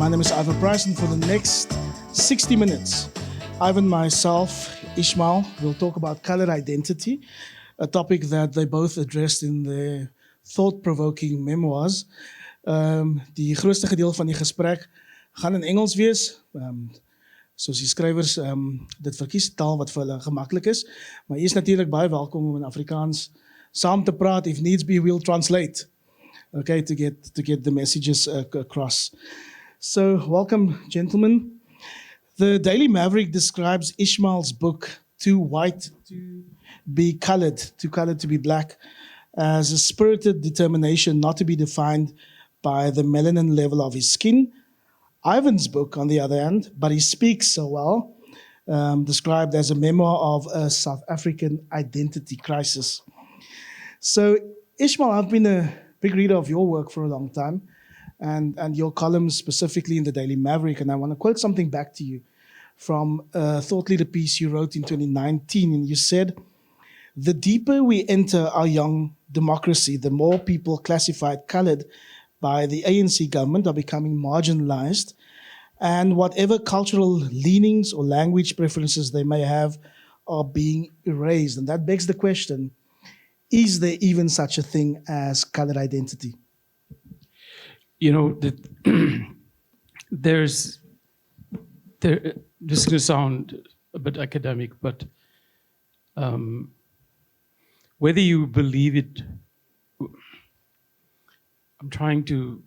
My name is Ivor Price, and for the next 60 minutes, Ivan, myself, Ismail will talk about color identity, a topic that they both addressed in their thought-provoking memoirs. Die grootste gedeelte van die gesprek gaan in Engels wees, soos die skrywers dit verkies, taal wat vir hulle gemaklik is. Maar jy is natuurlik baie welkom om in Afrikaans saam te praat. If needs be, we'll translate, okay, to get the messages across. So, welcome, gentlemen. The Daily Maverick describes Ismail's book, Too White to be Colored, Too Colored to be Black, as a spirited determination not to be defined by the melanin level of his skin. Ivan's book, on the other hand, But He Speaks So Well, described as a memoir of a South African identity crisis. So, Ismail, I've been a big reader of your work for a long time, and your columns specifically in the Daily Maverick, and I want to quote something back to you from a thought leader piece you wrote in 2019, and you said, "The deeper we enter our young democracy, the more people classified colored by the ANC government are becoming marginalized, and whatever cultural leanings or language preferences they may have are being erased." And that begs the question, is there even such a thing as colored identity? You know, this is going to sound a bit academic, but whether you believe it, I'm trying to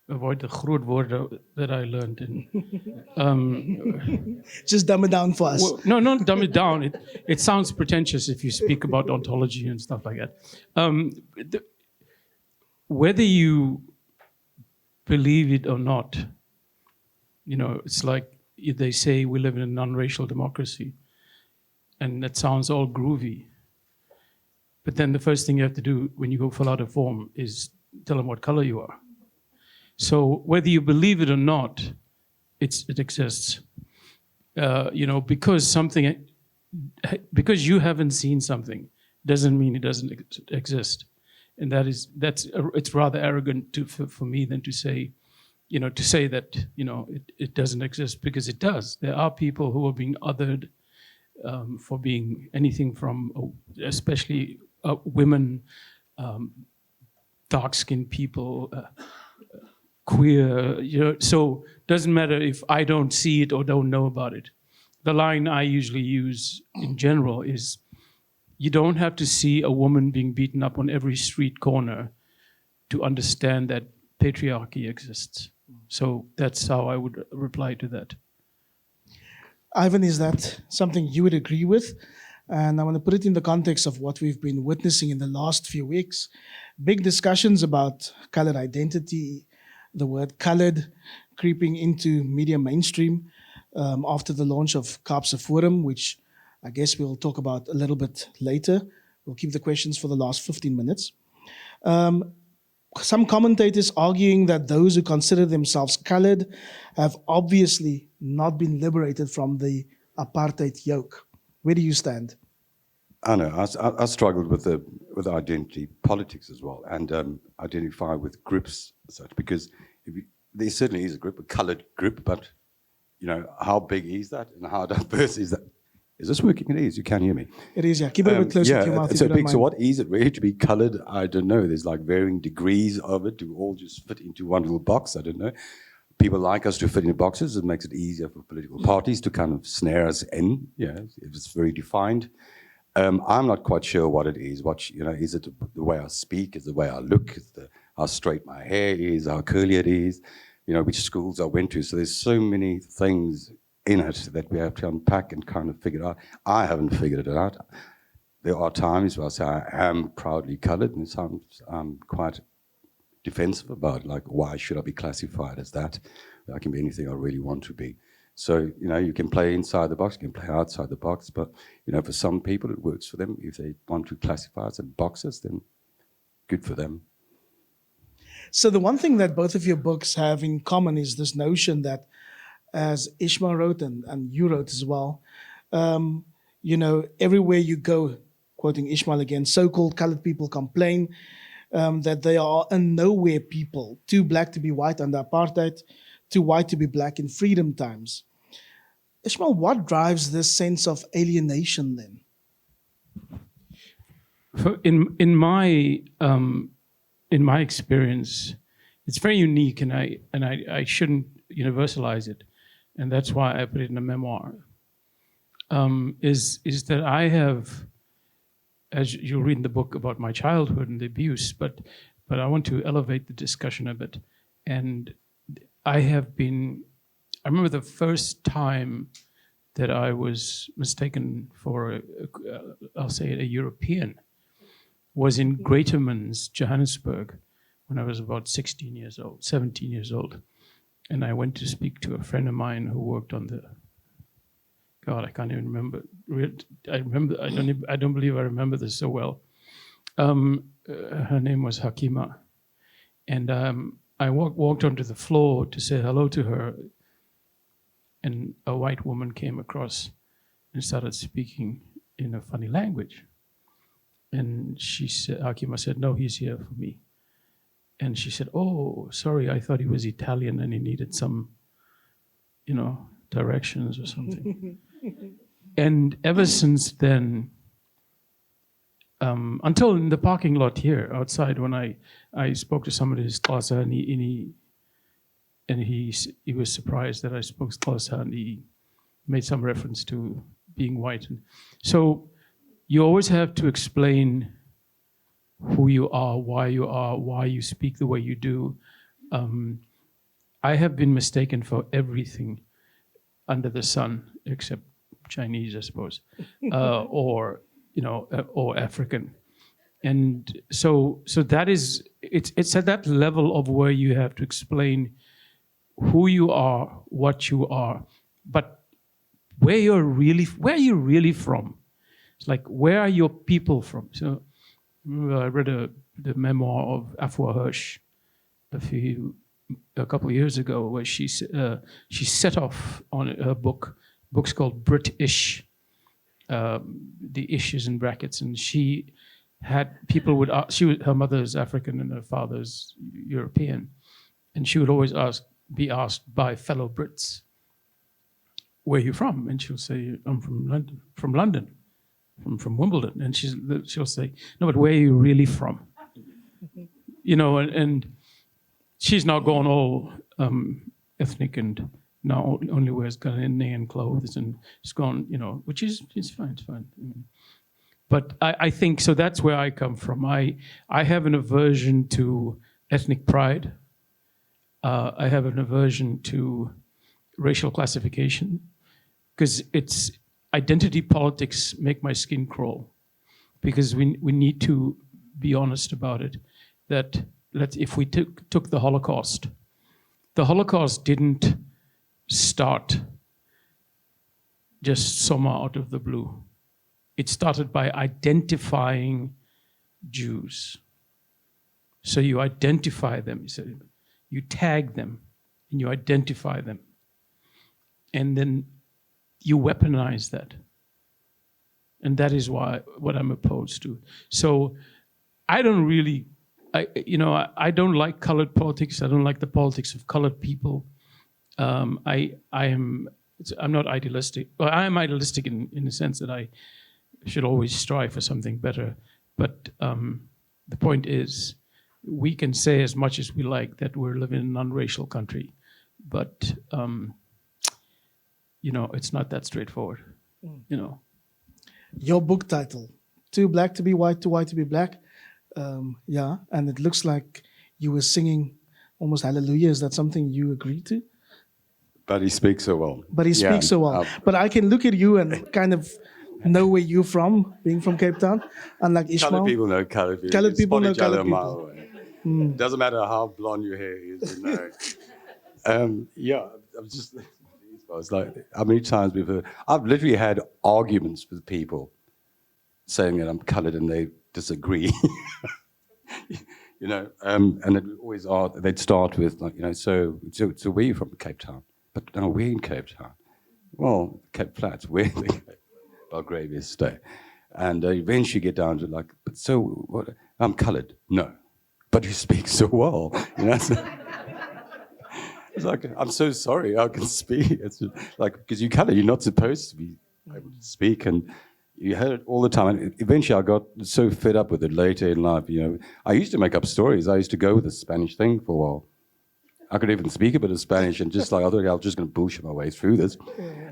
avoid the groot woorde that I learned. Just dumb it down for us. Well, no, not dumb it down. It sounds pretentious if you speak about ontology and stuff like that. Whether you believe it or not, you know, it's like they say we live in a non-racial democracy, and that sounds all groovy. But then the first thing you have to do when you go fill out a form is tell them what color you are. So whether you believe it or not, it exists. You know, because you haven't seen something doesn't mean it doesn't exist. And it's rather arrogant for me than to say, you know, that, you know, it doesn't exist, because it does. There are people who are being othered for being anything from, especially women, dark-skinned people, queer, you know. So it doesn't matter if I don't see it or don't know about it. The line I usually use in general is, you don't have to see a woman being beaten up on every street corner to understand that patriarchy exists. So that's how I would reply to that. Ivan, is that something you would agree with? And I want to put it in the context of what we've been witnessing in the last few weeks. Big discussions about colored identity, the word colored creeping into media mainstream after the launch of Kaapse Forum, which I guess we'll talk about a little bit later. We'll keep the questions for the last 15 minutes. Some commentators arguing that those who consider themselves colored have obviously not been liberated from the apartheid yoke. Where do you stand? I know. I struggled with identity politics as well, and identify with groups as such, because there certainly is a group, a coloured group, but you know, how big is that, and how diverse is that? Is this working? It is. You can hear me. It is, yeah. Keep it a bit closer to your mouth. So big. So what is it really to be coloured? I don't know. There's like varying degrees of it. Do all just fit into one little box? I don't know. People like us to fit in boxes. It makes it easier for political parties to kind of snare us in. Yeah, if it's very defined. I'm not quite sure what it is. Is it the way I speak? Is it the way I look? Is it how straight my hair is? How curly it is? You know, which schools I went to. So there's so many things in it that we have to unpack and kind of figure out. I haven't figured it out. There are times where I say I am proudly coloured, and sometimes I'm quite defensive about it, like, why should I be classified as that? I can be anything I really want to be. So, you know, you can play inside the box, you can play outside the box, but, you know, for some people it works for them. If they want to classify us in boxes, then good for them. So the one thing that both of your books have in common is this notion that, as Ismail wrote and you wrote as well, you know, everywhere you go, quoting Ismail again, so-called colored people complain that they are a nowhere people, too black to be white under apartheid, too white to be black in freedom times. Ismail, what drives this sense of alienation then? In my experience, it's very unique, and I shouldn't universalize it, and that's why I put it in a memoir. Is that I have, as you'll read in the book about my childhood and the abuse, but I want to elevate the discussion a bit, and I remember the first time that I was mistaken for, I'll say, a European, was in Greatermans, Johannesburg, when I was about 17 years old. And I went to speak to a friend of mine who worked on God, I can't even remember. I don't believe I remember this so well. Her name was Hakima. And I walked onto the floor to say hello to her, and a white woman came across and started speaking in a funny language. And Hakima said, "No, he's here for me." And she said, "Oh, sorry, I thought he was Italian and he needed some, directions or something." And ever since then, until in the parking lot here outside, when I spoke to somebody who's Xhosa, and he was surprised that I spoke Xhosa, and he made some reference to being white. And so you always have to explain who you are, why you speak the way you do. I have been mistaken for everything under the sun, except Chinese, I suppose, or African. And so that is, it's at that level of where you have to explain who you are, what you are, but where are you really from? It's like, where are your people from? So I read the memoir of Afua Hirsch a couple of years ago, where she set off on her book's called British. The ish is in brackets, and she had people her mother's African and her father's European, and she would always be asked by fellow Brits, "Where are you from?" And she'll say, "I'm from London, from Wimbledon." And she'll say, "No, but where are you really from?" And she's now gone all ethnic and now only wears Ghanaian clothes, and it's gone, which is fine, it's fine. But I think, so that's where I come from. I have an aversion to ethnic pride. I have an aversion to racial classification, because it's identity politics make my skin crawl, because we need to be honest about it. That if we took the Holocaust didn't start just somehow out of the blue. It started by identifying Jews. So you identify them, you tag them, and you identify them. And then you weaponize that. And that is what I'm opposed to. So I don't like colored politics. I don't like the politics of colored people. I'm not idealistic. Well, I am idealistic in the sense that I should always strive for something better. But the point is, we can say as much as we like that we're living in an unracial country, but it's not that straightforward. Your book title, "Too Black to Be White, Too White to Be Black." And it looks like you were singing almost hallelujah. Is that something you agree to? But he speaks so well. But I can look at you and kind of know where you're from, being from Cape Town. Unlike Ismail. Colored people know colored people. Colored people know Spot each other colored a mile away. Doesn't matter how blonde your hair is, I'm just, it's like, how many times I've literally had arguments with people saying that I'm colored and they disagree. And it always they'd start with so where are you from? Cape Town. But no, we're in Cape Town. Well, Cape Flats, where the Belgravia stay. And eventually get down to but so what? I'm colored. No. but you speak so well. You know? It's like, I'm so sorry, I can speak. It's just like, because you're not supposed to be able to speak, and you heard it all the time. And eventually I got so fed up with it later in life. You know, I used to make up stories. I used to go with the Spanish thing for a while. I could even speak a bit of Spanish, and just like, I thought, I'm just going to bullshit my way through this.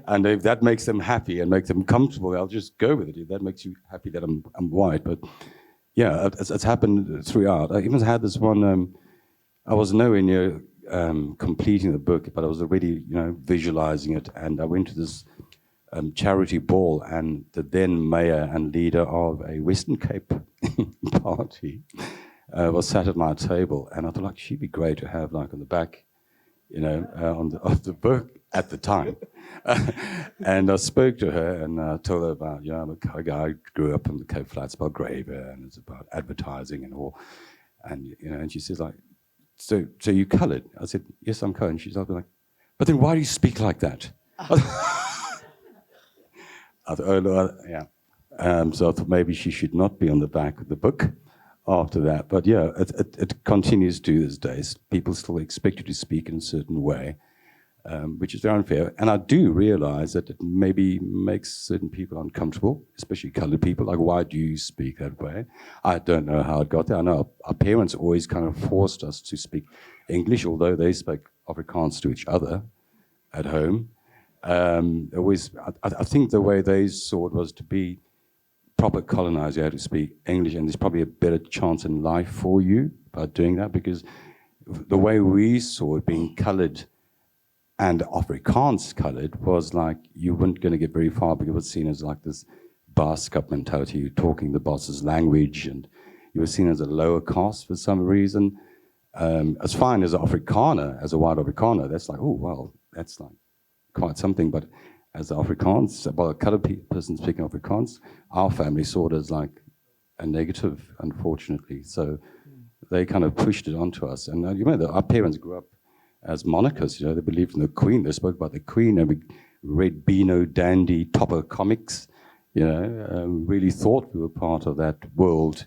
And if that makes them happy and makes them comfortable, I'll just go with it. If that makes you happy that I'm white. But yeah, it's happened throughout. I even had this one, I was nowhere near completing the book, but I was already, visualizing it. And I went to this charity ball, and the then mayor and leader of a Western Cape party was sat at my table, and I thought, like, she'd be great to have, like, on the back, of the book at the time. And I spoke to her, and I told her about, I'm a guy who grew up in the Cape Flats, Belgrave, and it's about advertising and all. And, and she says, like, so you coloured? I said, yes, I'm coloured. And she's like, but then why do you speak like that? I thought, oh, no, yeah. So I thought maybe she should not be on the back of the book after that. But yeah, it continues to this day. People still expect you to speak in a certain way, which is very unfair. And I do realize that it maybe makes certain people uncomfortable, especially coloured people. Like, why do you speak that way? I don't know how it got there. I know our parents always kind of forced us to speak English, although they spoke Afrikaans to each other at home. I think the way they saw it was to be proper colonized, you had to speak English, and there's probably a better chance in life for you by doing that, because the way we saw it, being coloured and Afrikaans coloured, was like you weren't going to get very far, because it was seen as like this Baskap mentality, you're talking the boss's language, and you were seen as a lower caste for some reason. As fine as an Afrikaner, as a white Afrikaner, that's like, oh, well, that's like quite something. But as Afrikaans, a coloured person speaking Afrikaans, our family saw it as like a negative, unfortunately. So they kind of pushed it onto us. And our parents grew up as monarchists. They believed in the Queen. They spoke about the Queen, and we read Beano Dandy Topper comics. Really thought we were part of that world.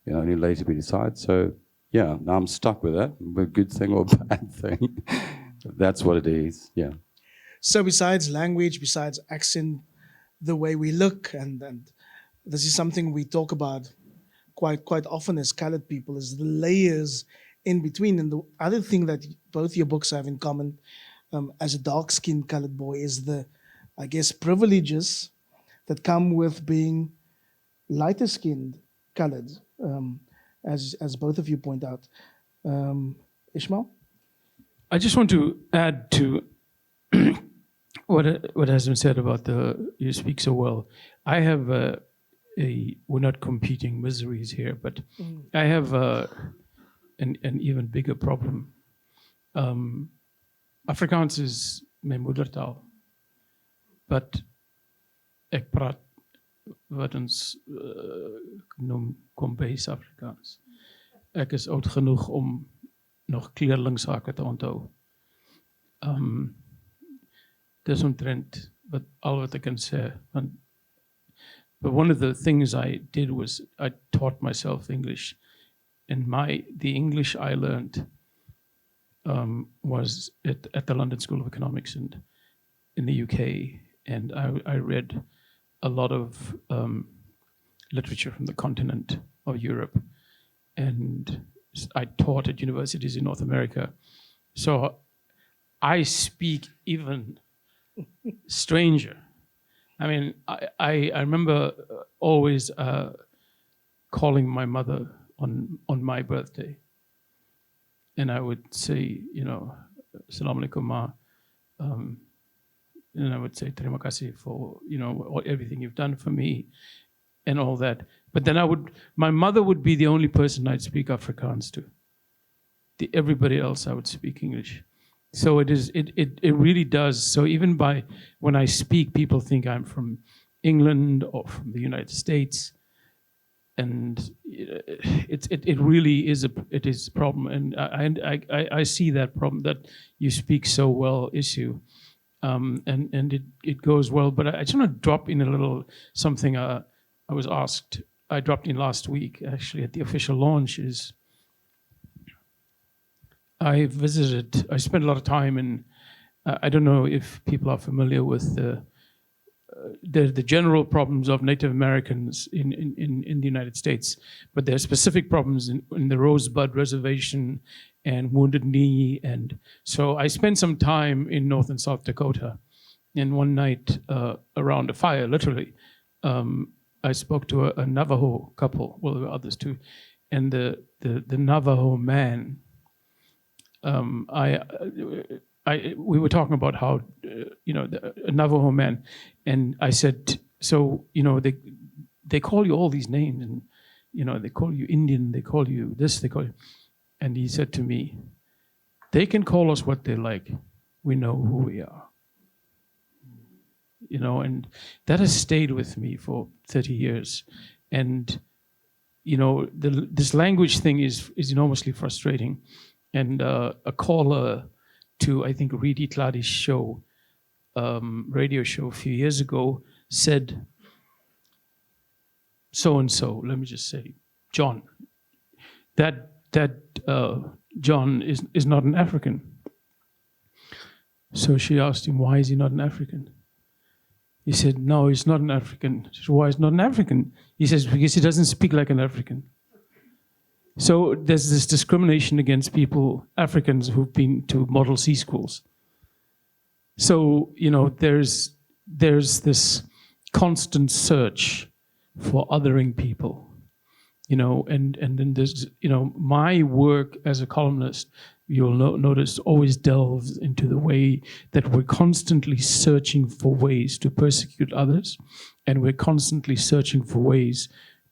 Only later we decided. So yeah, now I'm stuck with that. A good thing or a bad thing. That's what it is. Yeah. So besides language, besides accent, the way we look, and this is something we talk about quite often as colored people, is the layers in between. And the other thing that both your books have in common, as a dark-skinned colored boy, is the, I guess, privileges that come with being lighter-skinned colored, as both of you point out. Ismail? I just want to add to what has been said about you speak so well. I have we're not competing miseries here, but I have an even bigger problem. Afrikaans is my moedertaal, but ek praat wat ons noem Kombuis Afrikaans. Ek is oud genoeg om nog kleerlingsake te onthou. Dis omtrent al wat ek kan sê. But one of the things I did was I taught myself English. And the English I learned was at the London School of Economics in the UK. And I read a lot of literature from the continent of Europe. And I taught at universities in North America. So I speak even stranger. I mean, I remember always calling my mother on my birthday. And I would say, Assalamu alaikum ma. And I would say, terima kasih for, everything you've done for me and all that. But then my mother would be the only person I'd speak Afrikaans to. Everybody else I would speak English. So it really does. So even when I speak, people think I'm from England or from the United States. And it really is a problem. And I see that problem that you speak so well issue. And it goes well. But I just want to drop in a little something I was asked. I dropped in last week, actually, at the official launch, is I spent a lot of time in, I don't know if people are familiar with the general problems of Native Americans in the United States, but there are specific problems in the Rosebud Reservation and Wounded Knee. And so I spent some time in North and South Dakota. And one night around a fire, literally, I spoke to a Navajo couple, well, there were others too. And the Navajo man, we were talking about how, a Navajo man, and I said, so, they call you all these names, and, they call you Indian, they call you this, they call you, and he said to me, they can call us what they like. We know who we are. And that has stayed with me for 30 years. And, this language thing is enormously frustrating. And a caller to, I think, Reedy Tladi's show, radio show a few years ago, said, so-and-so, let me just say, John, that John is not an African. So she asked him, why is he not an African? He said, no, he's not an African. She said, why is he not an African? He says, because he doesn't speak like an African. So there's this discrimination against people, Africans who've been to Model C schools. So, there's this constant search for othering people, and then there's, my work as a columnist, you'll notice, always delves into the way that we're constantly searching for ways to persecute others, and we're constantly searching for ways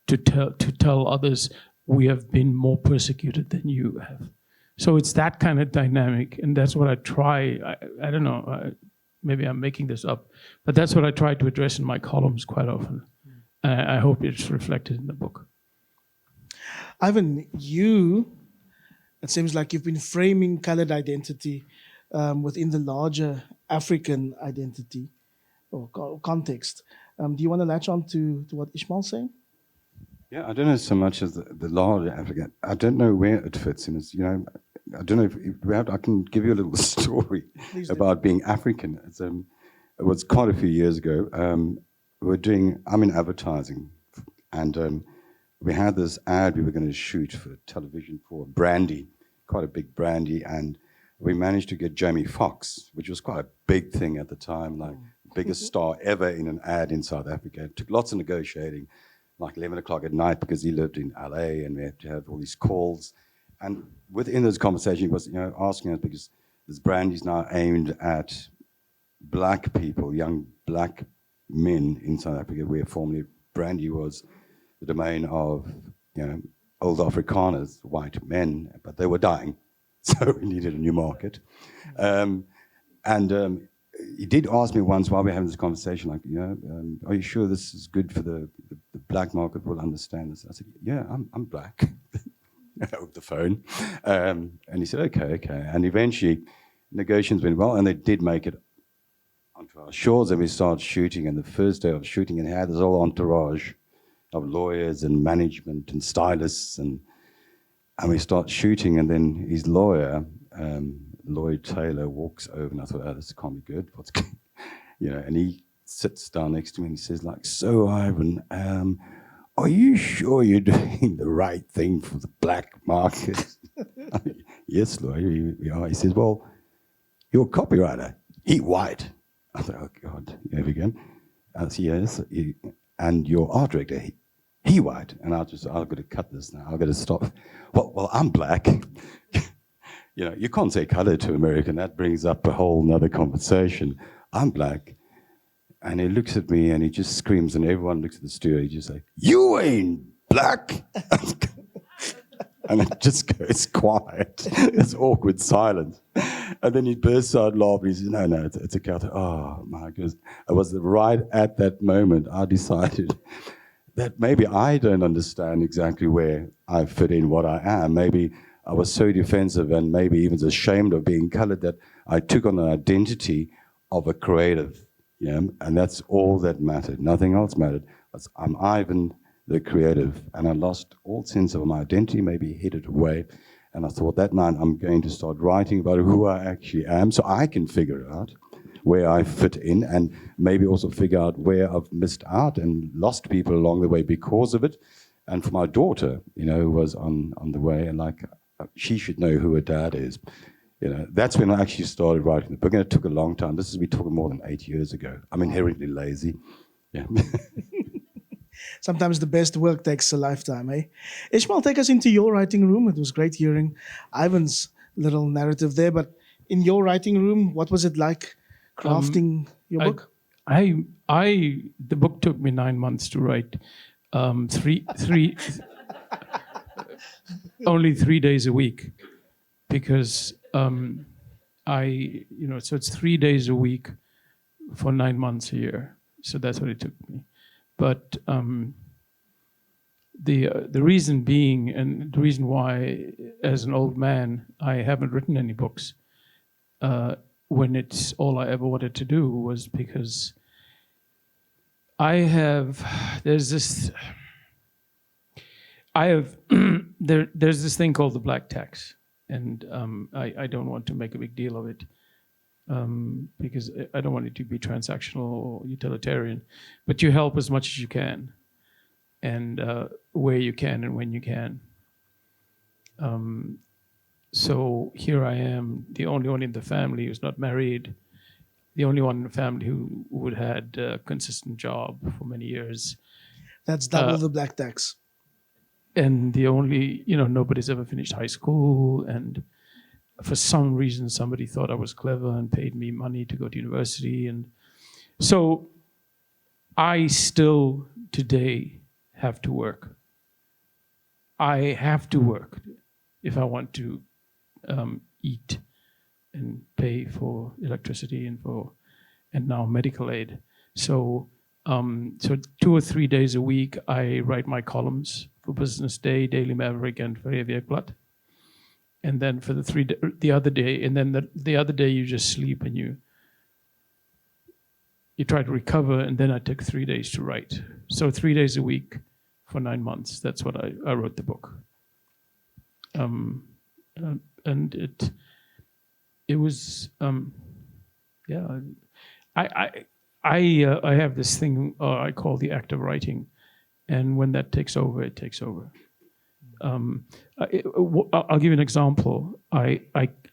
to tell others we have been more persecuted than you have. So it's that kind of dynamic, and that's what I try. I don't know, maybe I'm making this up, but that's what I try to address in my columns quite often. I hope it's reflected in the book. Ivan, it seems like you've been framing colored identity within the larger African identity or context. Do you want to latch on to what Ismail's saying? Yeah, I don't know so much as the larger African. I don't know where it fits in. I don't know if we have. I can give you a little story about being African. It was quite a few years ago. I'm in advertising, and we had this ad we were going to shoot for television for brandy, quite a big brandy, and we managed to get Jamie Foxx, which was quite a big thing at the time, like biggest star ever in an ad in South Africa. It took lots of negotiating, like 11 o'clock at night, because he lived in LA, and we had to have all these calls. And within this conversation, he was asking us, because this brandy is now aimed at black people, young black men in South Africa, where formerly brandy was the domain of old Afrikaners, white men, but they were dying, so we needed a new market. He did ask me once while we were having this conversation, like, are you sure this is good for the black market? Will understand this. I said, yeah, I'm black. Over the phone, and he said, okay. And eventually, negotiations went well, and they did make it onto our shores, and we started shooting. And the first day of shooting, it had this whole entourage of lawyers and management and stylists, and we start shooting, and then his lawyer, Lloyd Taylor, walks over, and I thought, oh, this can't be good. What's going, and he sits down next to me and he says, like, so Ivan, are you sure you're doing the right thing for the black market? Yes, lawyer, we are. He says, well, you're a copywriter. He white. I thought, oh God, here we go. I said, yes, and your art director, he white. And I've got to cut this now. I've got to stop. Well, I'm black. You can't say color to American. That brings up a whole nother conversation. I'm black. And he looks at me and he just screams, and everyone looks at the studio. He just like, you ain't black. And it just goes quiet. It's awkward silence. And then he bursts out laughing. He says, no, it's a character. Oh, my goodness. It was right at that moment I decided that maybe I don't understand exactly where I fit in, what I am. Maybe I was so defensive and maybe even ashamed of being colored that I took on an identity of a creative. And that's all that mattered. Nothing else mattered. I'm Ivan, the creative, and I lost all sense of my identity, maybe hid it away. And I thought that night I'm going to start writing about who I actually am so I can figure out where I fit in and maybe also figure out where I've missed out and lost people along the way because of it. And for my daughter, who was on the way, and like, she should know who her dad is. That's when I actually started writing the book, and it took a long time. We're talking more than 8 years ago. I'm inherently lazy. Yeah. Sometimes the best work takes a lifetime, eh? Ismail, take us into your writing room. It was great hearing Ivan's little narrative there, but in your writing room, what was it like crafting your book? The book took me 9 months to write. Only 3 days a week, because so it's 3 days a week for 9 months a year. So that's what it took me. But the reason being, and the reason why, as an old man, I haven't written any books, when it's all I ever wanted to do, was because there's this thing called the black tax, and I don't want to make a big deal of it, because I don't want it to be transactional or utilitarian, but you help as much as you can, and where you can and when you can. So here I am, the only one in the family who's not married, the only one in the family who had a consistent job for many years. That's double the black tax. And the only, nobody's ever finished high school, and for some reason somebody thought I was clever and paid me money to go to university. And so I still today have to work. I have to work if I want to eat and pay for electricity and now medical aid. So 2 or 3 days a week I write my columns for Business Day, Daily Maverick, and Vrije Weekblad. And then for the other day, and then the other day you just sleep and you try to recover, and then I took 3 days to write. So 3 days a week for 9 months. That's what I wrote the book. And it was I have this thing I call the act of writing, and when that takes over, it takes over. I'll give you an example. I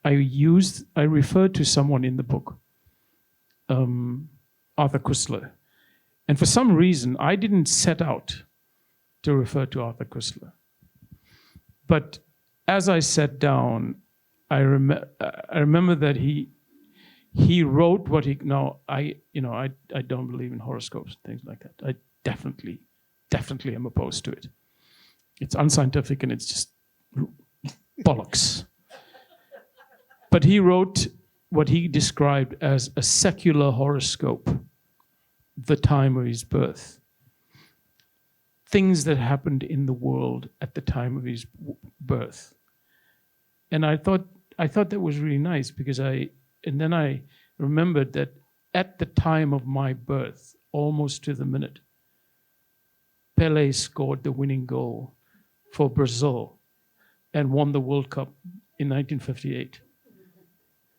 referred to someone in the book, Arthur Koestler, and for some reason I didn't set out to refer to Arthur Koestler, but as I sat down, I remember that he wrote what he. Now I don't believe in horoscopes and things like that. I definitely am opposed to it. It's unscientific and it's just bollocks. But he wrote what he described as a secular horoscope, the time of his birth. Things that happened in the world at the time of his birth. And I thought that was really nice, because then I remembered that at the time of my birth, almost to the minute, Pelé scored the winning goal for Brazil and won the World Cup in 1958.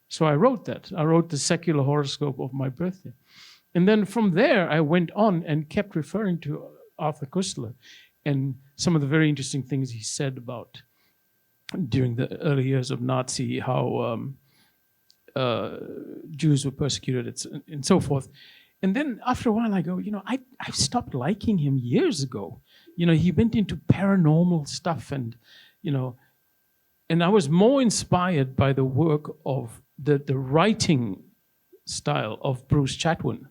So I wrote that. I wrote the secular horoscope of my birthday. And then from there, I went on and kept referring to Arthur Koestler and some of the very interesting things he said about during the early years of Nazi, how Jews were persecuted and so forth. And then after a while I go, I stopped liking him years ago. He went into paranormal stuff, and I was more inspired by the work of the writing style of Bruce Chatwin,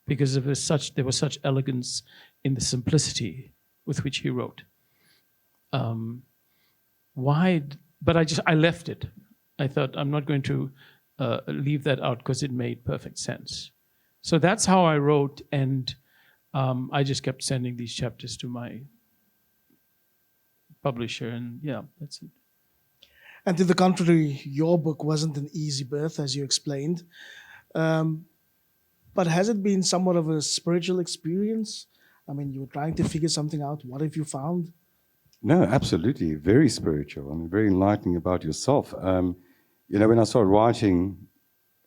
because there was such elegance in the simplicity with which he wrote. But I left it. I thought I'm not going to leave that out because it made perfect sense. So that's how I wrote, and I just kept sending these chapters to my publisher, and yeah, that's it. And to the contrary, your book wasn't an easy birth, as you explained. But has it been somewhat of a spiritual experience? I mean, you were trying to figure something out. What have you found? No, absolutely. Very spiritual. I mean, very enlightening about yourself. When I started writing,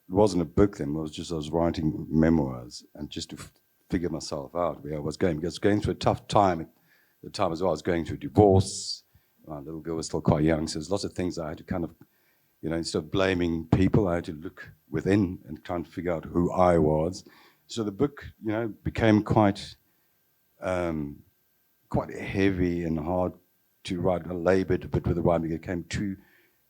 it wasn't a book then. I was writing memoirs and just to figure myself out where I was going. Because going through a tough time at the time as well. I was going through a divorce. My little girl was still quite young. So there's lots of things I had to kind of, instead of blaming people, I had to look within and try and figure out who I was. So the book, became quite heavy and hard to write. I labored a bit with the writing. It became too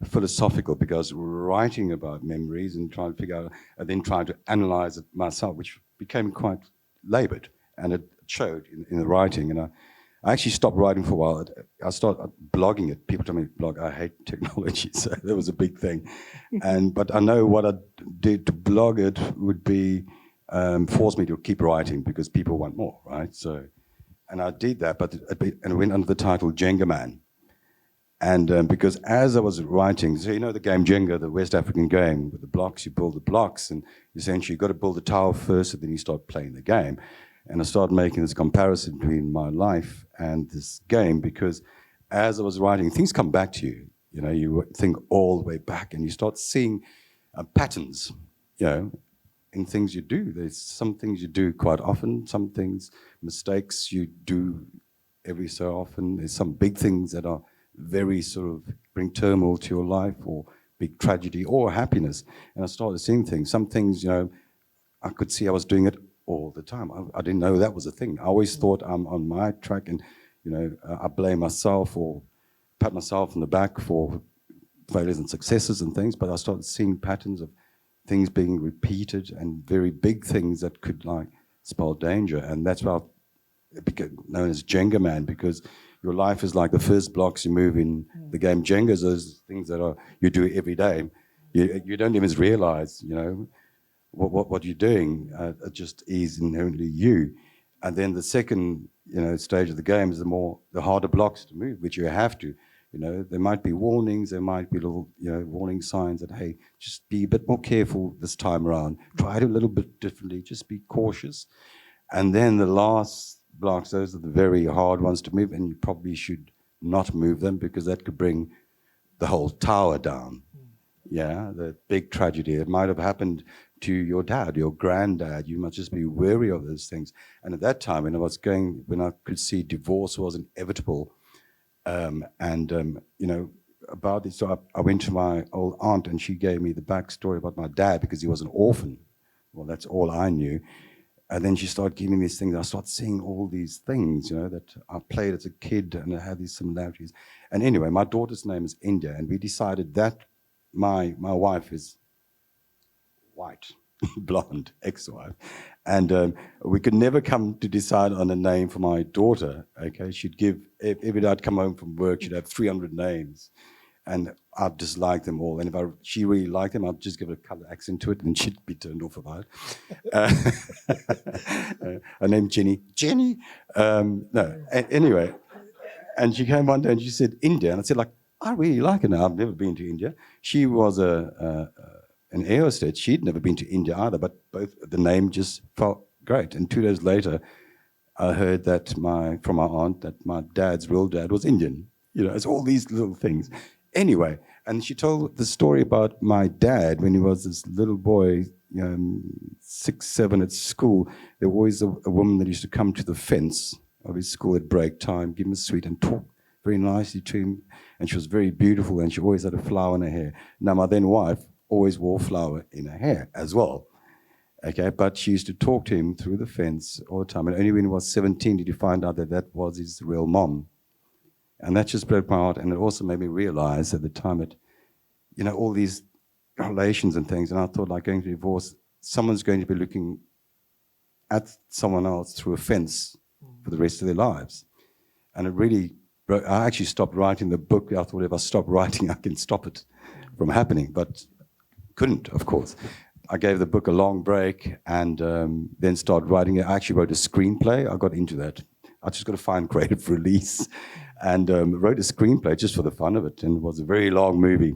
philosophical because writing about memories and trying to figure out, and then trying to analyze it myself, which became quite labored, and it showed in the writing. And I actually stopped writing for a while. I started blogging it. People tell me blog. I hate technology, so that was a big thing. But I know what I did to blog it would be force me to keep writing because people want more, right? So. And I did that, and it went under the title Django Man. And because as I was writing, so the game Django, the West African game with the blocks, you build the blocks, and essentially you've got to build the tower first, and then you start playing the game. And I started making this comparison between my life and this game because as I was writing, things come back to you. You think all the way back, and you start seeing patterns, in things you do. There's some things you do quite often, some things, mistakes you do every so often. There's some big things that are very sort of bring turmoil to your life or big tragedy or happiness. And I started seeing things. Some things, I could see I was doing it all the time. I didn't know that was a thing. I always thought I'm on my track and, I blame myself or pat myself on the back for failures and successes and things, but I started seeing patterns of things being repeated and very big things that could spell danger. And that's why it became known as Django Man, because your life is like the first blocks you move in the game Jenga. Those things that you do every day. You don't even realize, what you're doing. It just is inherently you. And then the second, stage of the game is the harder blocks to move, which you have to. There might be warnings, there might be little, warning signs that, hey, just be a bit more careful this time around. Try it a little bit differently, just be cautious. And then the last blocks, those are the very hard ones to move, and you probably should not move them because that could bring the whole tower down. Yeah, the big tragedy. It might have happened to your dad, your granddad. You must just be wary of those things. And at that time, when I could see divorce was inevitable, about this, so I went to my old aunt and she gave me the backstory about my dad because he was an orphan. Well, that's all I knew. And then she started giving me these things. I started seeing all these things, that I played as a kid and I had these similarities. And anyway, my daughter's name is India, and we decided that my wife is white, blonde, ex-wife. And we could never come to decide on a name for my daughter, okay? She'd give, every day I'd come home from work, she'd have 300 names. And I'd dislike them all. And if she really liked them, I'd just give a colour accent to it and she'd be turned off about it. Her name Jenny. Jenny? Anyway. And she came one day and she said, India. And I said, I really like it now. I've never been to India. She was an air hostess. She'd never been to India either, but both the name just felt great. And 2 days later, I heard that from my aunt that my dad's real dad was Indian. It's all these little things. Anyway, and she told the story about my dad when he was this little boy, 6, 7 at school. There was always a woman that used to come to the fence of his school at break time, give him a sweet and talk very nicely to him. And she was very beautiful and she always had a flower in her hair. Now, my then wife always wore flower in her hair as well. Okay, but she used to talk to him through the fence all the time. And only when he was 17 did he find out that was his real mom. And that just broke my heart. And it also made me realize at the time that, all these relations and things. And I thought, going to divorce, someone's going to be looking at someone else through a fence for the rest of their lives. And it really broke. I actually stopped writing the book. I thought if I stop writing, I can stop it from happening. But couldn't, of course. I gave the book a long break and then started writing it. I actually wrote a screenplay. I got into that. I just got to find creative release and wrote a screenplay just for the fun of it. And it was a very long movie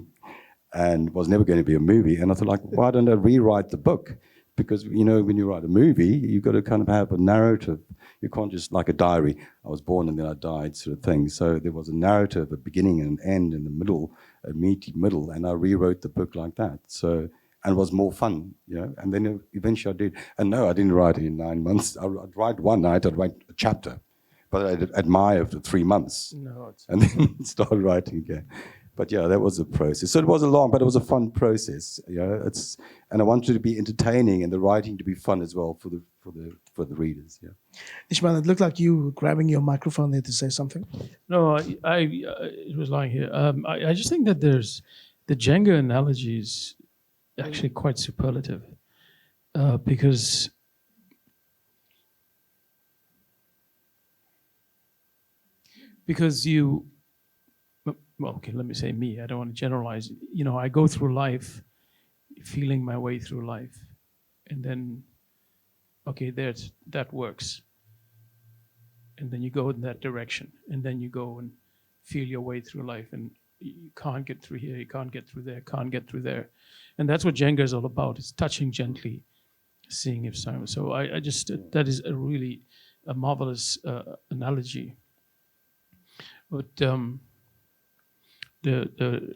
and was never going to be a movie. And I thought, why don't I rewrite the book? because, you know, when you write a movie, you've got to kind of have a narrative. You can't just, like a diary, I was born and then I died sort of thing. So there was a narrative, a beginning and an end in the middle, a meaty middle, and I rewrote the book like that. So, and it was more fun, you know, and then eventually I did. And no, I didn't write it in 9 months. I'd write one night, I'd write a chapter, but I'd admire for 3 months. No, And then start writing again. But yeah, that was a process. So it was a long, but it was a fun process. You know, and I wanted it to be entertaining and the writing to be fun as well for the readers. Yeah. Ismail, it looked like you were grabbing your microphone there to say something. no, it was lying here. I just think that there's the Django analogy is actually quite superlative because you. Well, okay, let me say me. I don't want to generalize. You know, I go through life feeling my way through life. And then, okay, that works. And then you go in that direction. And then you go and feel your way through life. And you can't get through here, you can't get through there, can't get through there. And that's what Django is all about. It's touching gently, seeing if time. So I just, that is a marvelous analogy. But the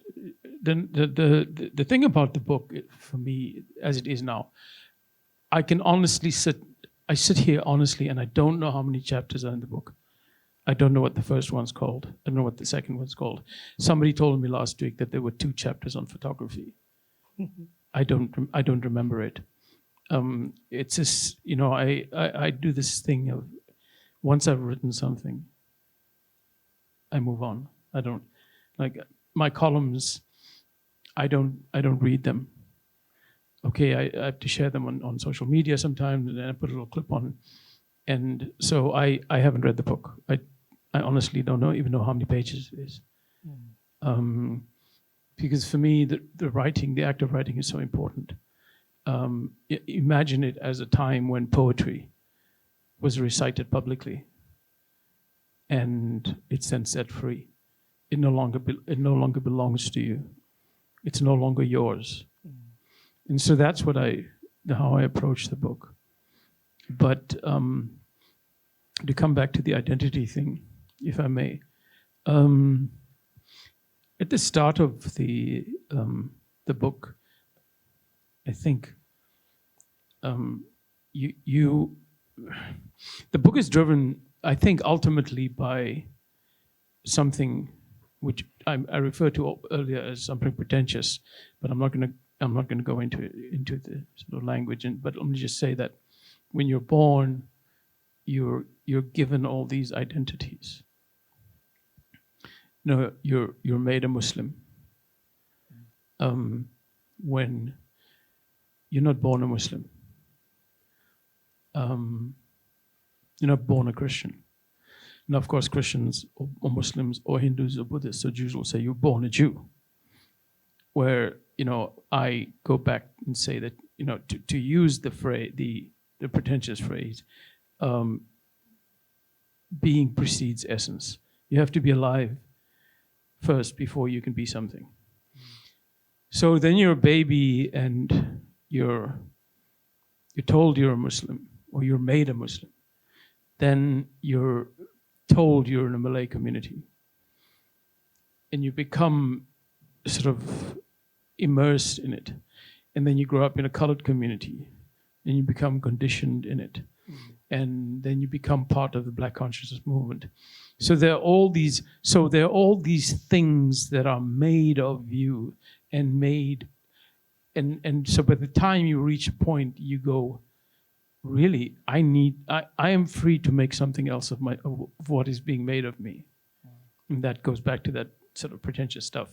thing about the book for me as it is now, I can honestly I sit here honestly and I don't know how many chapters are in the book. I don't know what the first one's called. I don't know what the second one's called. Somebody told me last week that there were 2 chapters on photography. I don't remember it. It's just, you know, I do this thing of once I've written something, I move on. I don't like my columns. I don't read them. Okay, I have to share them on social media sometimes, and then I put a little clip on. And so I haven't read the book. I honestly don't even know how many pages it is. Because for me, the writing, the act of writing is so important. Imagine it as a time when poetry was recited publicly and it's then set free. It no longer belongs to you. It's no longer yours. And so that's how I approach the book. But to come back to the identity thing, if I may, at the start of the book, I think the book is driven, I think, ultimately by something which I referred to earlier as something pretentious, but I'm not going to go into the sort of language. But let me just say that when you're born, you're given all these identities. No, you're made a Muslim. When you're not born a Muslim, you're not born a Christian. Now, of course, Christians or Muslims or Hindus or Buddhists or Jews will say you're born a Jew. Where, you know, I go back and say that, you know, to use the phrase, the pretentious phrase, being precedes essence. You have to be alive first before you can be something. So then you're a baby and you're told you're a Muslim or you're made a Muslim. Then you're told you're in a Malay community. And you become sort of immersed in it. And then you grow up in a colored community and you become conditioned in it. And then you become part of the Black consciousness movement. So there are all these things that are made of you and made, and so by the time you reach a point, you go, really, I am free to make something else of what is being made of me. And that goes back to that sort of pretentious stuff.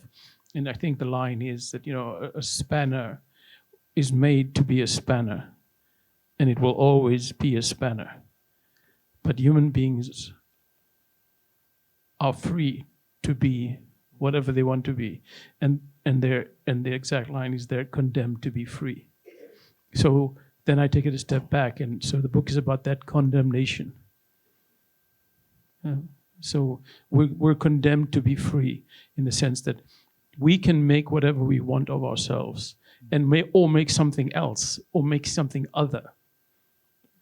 And I think the line is that, you know, a spanner is made to be a spanner, and it will always be a spanner. But human beings are free to be whatever they want to be. And the exact line is they're condemned to be free. So then I take it a step back, and so the book is about that condemnation. So we're condemned to be free in the sense that we can make whatever we want of ourselves, and make something else, or make something other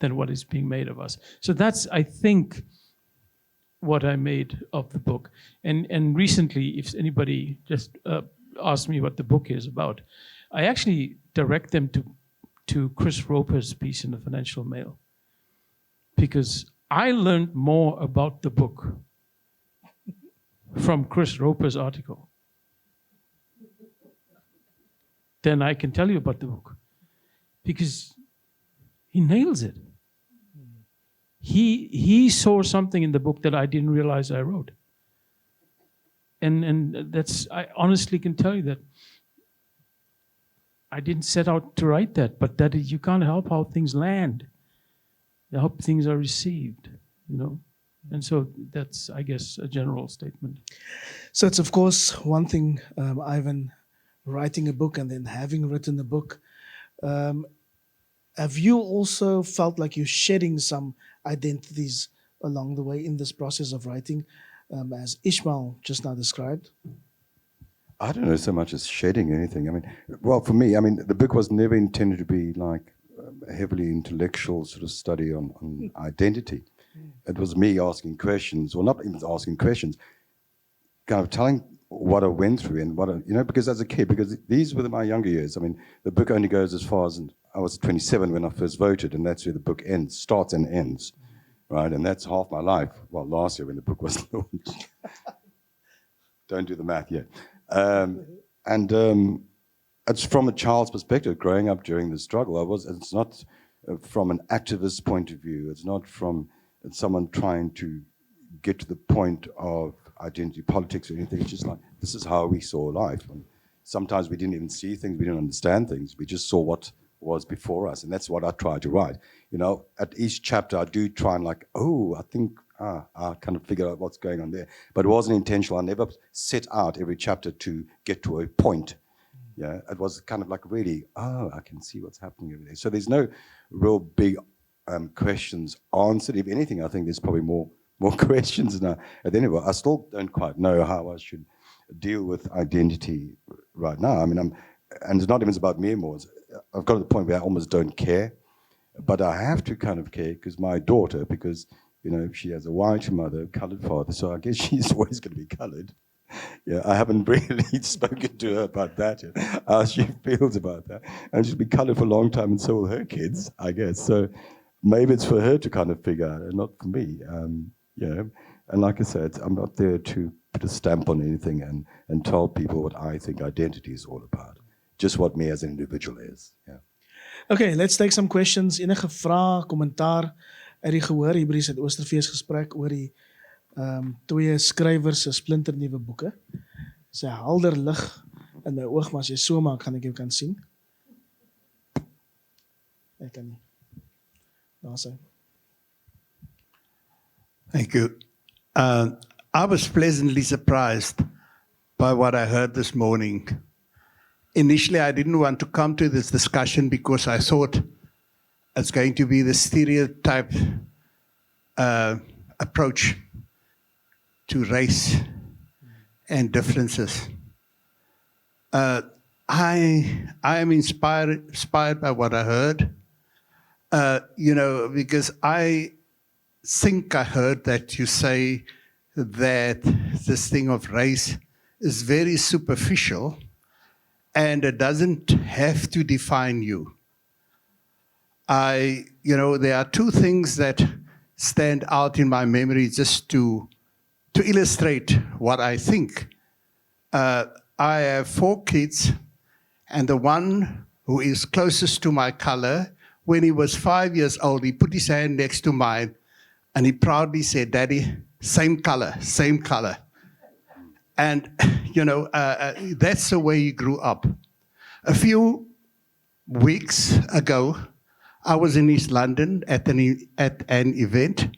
than what is being made of us. So that's, I think, what I made of the book. And recently, if anybody just asked me what the book is about, I actually direct them to Chris Roper's piece in the Financial Mail, because I learned more about the book from Chris Roper's article than I can tell you about the book, because he nails it. He saw something in the book that I didn't realize I wrote. And that's, I honestly can tell you that I didn't set out to write that, but that you can't help how things land, how things are received, you know. And so that's, I guess, a general statement. So it's, of course, one thing, Ivan, writing a book and then having written a book. Have you also felt like you're shedding some identities along the way in this process of writing, as Ismail just now described? I don't know so much as shedding anything. I mean, well, for me, I mean, the book was never intended to be like a heavily intellectual sort of study on identity. It was me asking questions, or not even asking questions, kind of telling what I went through and what I, you know, because as a kid, because these were my younger years. I mean, the book only goes as far as, I was 27 when I first voted, and that's where the book ends, starts and ends, right? And that's half my life. Well, last year when the book was launched. Don't do the math yet. It's from a child's perspective, growing up during the struggle. It's not from an activist point of view. It's not from someone trying to get to the point of identity politics or anything. It's just like, this is how we saw life. And sometimes we didn't even see things, we didn't understand things. We just saw what was before us, and that's what I tried to write. You know, at each chapter I do try and like, I think, I kind of figure out what's going on there. But it wasn't intentional. I never set out every chapter to get to a point. Yeah, it was kind of like really, I can see what's happening over there. So there's no real big questions answered. If anything, I think there's probably more questions now. At the end of it, I still don't quite know how I should deal with identity right now. I mean, and it's not even about me anymore. I've got to the point where I almost don't care, but I have to kind of care because my daughter, because, you know, she has a white mother, colored father, so I guess she's always going to be colored. Yeah, I haven't really spoken to her about that yet, how she feels about that. And she'll be colored for a long time, and so will her kids, I guess. So maybe it's for her to kind of figure out, and not for me. You know, and like I said, I'm not there to put a stamp on anything and tell people what I think identity is all about. Just what me as an individual is. Yeah. Okay, let's take some questions. Enige vrae, kommentaar uit die gehoor hier by die Suid-Oosterfees gesprek oor die twee skrywers se splinternuwe boeke. Sy helder lig in my oog, maar as jy so maak, gaan ek jou kan sien. Ek kan nie. Daar sy. Thank you. I was pleasantly surprised by what I heard this morning. Initially, I didn't want to come to this discussion because I thought it's going to be the stereotype approach to race and differences. I am inspired by what I heard, you know, because I think I heard that you say that this thing of race is very superficial and it doesn't have to define you. You know, there are two things that stand out in my memory just to illustrate what I think. I have 4 kids, and the one who is closest to my color, when he was 5 years old, he put his hand next to mine, and he proudly said, "Daddy, same color, same color." And, you know, that's the way he grew up. A few weeks ago, I was in East London at an event,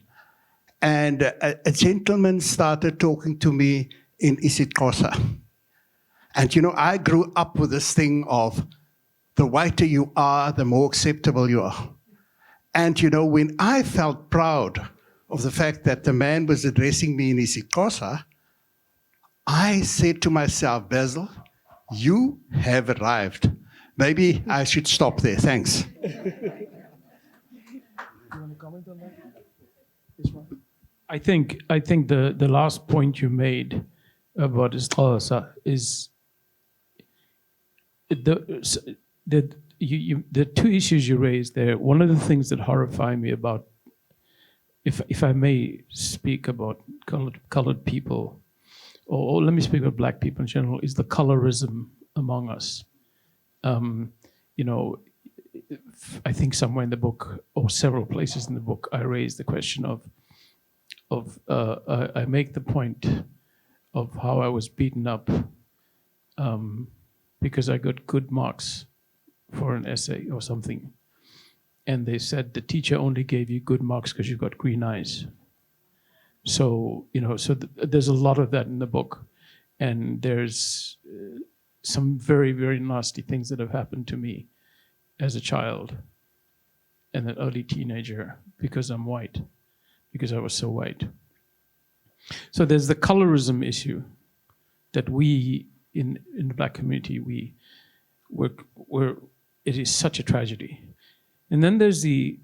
and a gentleman started talking to me in isiXhosa. And, you know, I grew up with this thing of the whiter you are, the more acceptable you are. And, you know, when I felt proud of the fact that the man was addressing me in isiXhosa, I said to myself, "Basil, you have arrived. Maybe I should stop there. Thanks. You want to comment on that, Ismail? I think the last point you made about Isqalasa is the two issues you raised there. One of the things that horrify me about, if I may speak about colored people, or let me speak about black people in general, is the colorism among us. You know, I think somewhere in the book, or several places in the book, I raised the question I make the point of how I was beaten up because I got good marks for an essay or something. And they said the teacher only gave you good marks because you got green eyes. So, you know, there's a lot of that in the book. And there's some very, very nasty things that have happened to me as a child and an early teenager because I'm white, because I was so white. So there's the colorism issue that we, in the black community, it is such a tragedy. And then there's the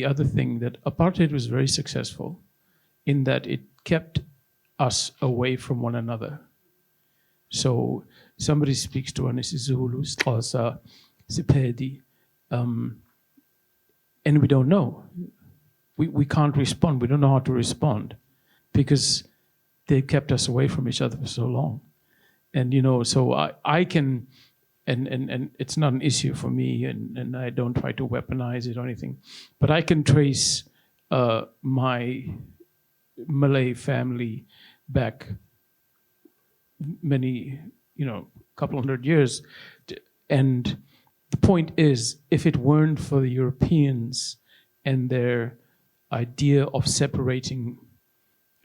other thing, that apartheid was very successful in that it kept us away from one another. So somebody speaks to one, isiZulu, Xhosa, Sepedi, and we don't know. We can't respond. We don't know how to respond because they kept us away from each other for so long. And, you know, so I can, and it's not an issue for me, and I don't try to weaponize it or anything, but I can trace my Malay family back many, you know, couple hundred years. And the point is, if it weren't for the Europeans and their idea of separating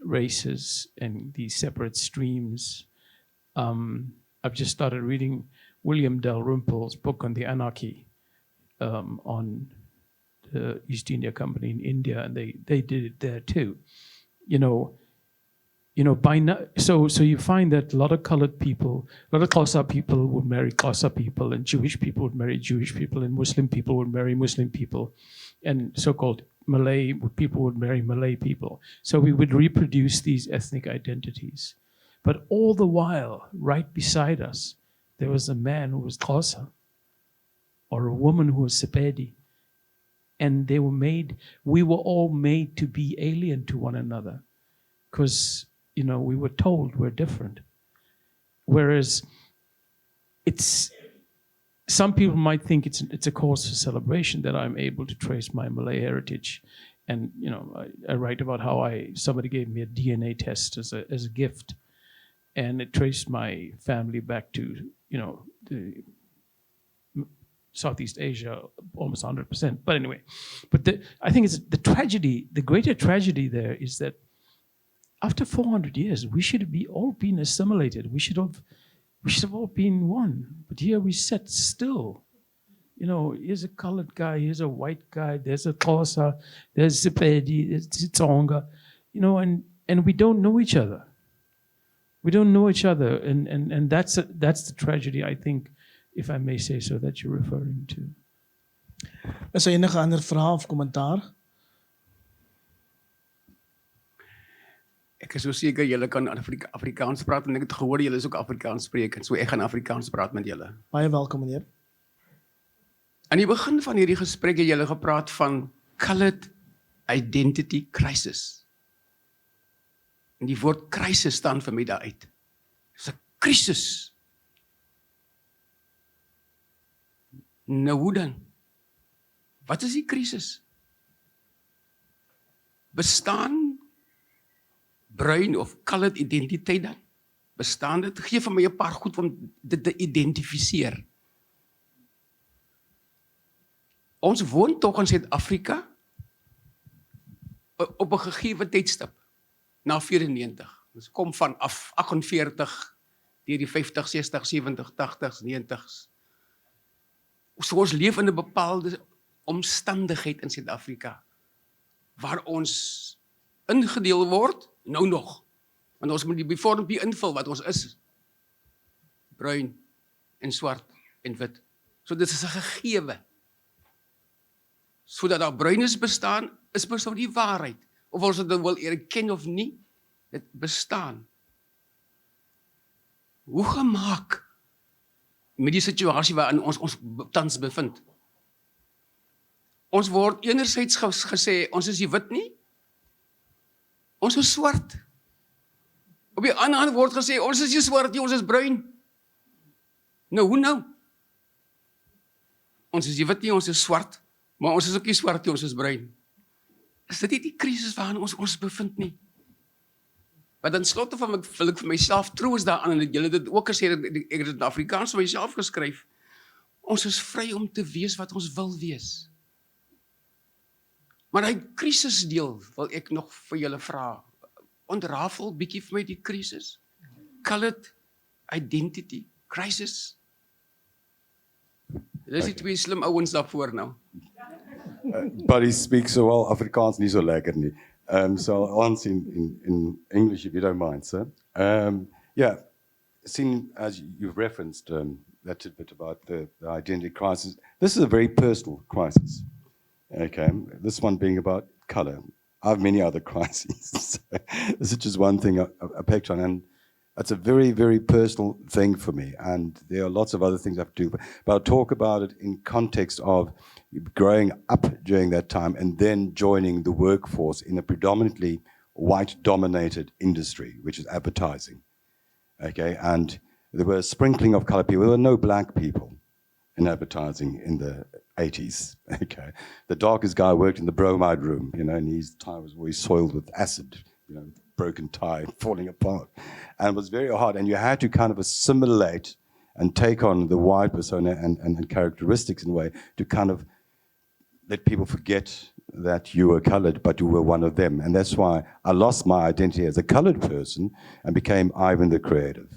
races and these separate streams, I've just started reading William Dalrymple's book on the anarchy on the East India Company in India, and they did it there too. You know, by now, so you find that a lot of colored people, a lot of Xhosa people would marry Xhosa people, and Jewish people would marry Jewish people, and Muslim people would marry Muslim people, and so-called Malay people would marry Malay people. So we would reproduce these ethnic identities. But all the while, right beside us, there was a man who was Xhosa, or a woman who was Sepedi, and we were all made to be alien to one another, because, you know, we were told we're different. Whereas some people might think it's a cause for celebration that I'm able to trace my Malay heritage. And, you know, I write about how somebody gave me a DNA test as a gift, and it traced my family back to, you know, the Southeast Asia, almost 100%. But anyway, I think it's the tragedy, the greater tragedy there is that after 400 years, we should have all been assimilated. We should have all been one. But here we sit still. You know, here's a colored guy, here's a white guy, there's a Xhosa, there's Sepedi, there's Tsonga, you know, and we don't know each other. We don't know each other, and that's the tragedy, I think, if I may say so, that you're referring to. Is er enige ander vraag of kommentaar? Ek is so seker julle kan Afrikaans praat, en ek het gehoor julle is ook Afrikaans sprekend, so ek gaan Afrikaans praat met julle. Baie welkom, meneer. Aan die begin van hierdie gesprek het julle gepraat van colored identity crisis. En die woord crisis staan vir my daaruit. Dis 'n krisis. Nou hoe dan? Wat is die krisis? Bestaan bruin of colored identiteit dan? Bestaan dit? Geef vir my 'n paar goed om dit te identifiseer. Ons woon tog in Suid-Afrika op 'n gegeewe tydstip na 94. Ons kom vanaf 48 deur die 50, 60, 70, 80s, 90s. So ons leef in 'n bepaalde omstandigheid in Suid-Afrika waar ons ingedeel word, nou nog. Want ons moet die vormpie invul wat ons is. Bruin en swart en wit. So dit is 'n gegewe. Sodat daar bruines bestaan, is mos nou die waarheid. Of ons dit wil erken of nie, dit bestaan. Hoe gemaak met die situasie waarin ons tans bevind? Ons word enerzijds gesê, ons is nie wit nie, ons is swart. Op die ander hand word gesê, ons is nie swart nie, ons is bruin. Nou, hoe nou? Ons is nie wit nie, ons is swart, maar ons is ook nie swart nie, ons is bruin. Is dit nie die krisis waarin ons bevind nie? Maar dan slotte van wil ek vir myself troos daaraan, en julle dit ook gesê, ek het dit in Afrikaans vir myself geskryf, ons is vry om te wees wat ons wil wees. Maar die krisisdeel wil ek nog vir julle vra, ontrafel bietjie vir my die krisis, colored identity crisis. Dis die twee slim ouens daarvoor nou. But he speaks so well Afrikaans nie so lekker nie. So I'll answer in English if you don't mind, sir. Yeah, seeing as you've referenced that tidbit about the identity crisis, this is a very personal crisis. Okay, this one being about color. I have many other crises. So this is just one thing I picked on, and that's a very, very personal thing for me. And there are lots of other things I have to do, but I'll talk about it in context of growing up during that time and then joining the workforce in a predominantly white-dominated industry, which is advertising. Okay, and there were a sprinkling of colored people. There were no black people in advertising in the 80s. Okay, the darkest guy worked in the bromide room, and his tie was always soiled with acid, broken tie, falling apart. And it was very hard. And you had to kind of assimilate and take on the white persona and characteristics in a way to kind of let people forget that you were colored, but you were one of them. And that's why I lost my identity as a colored person and became Ivan the Creative.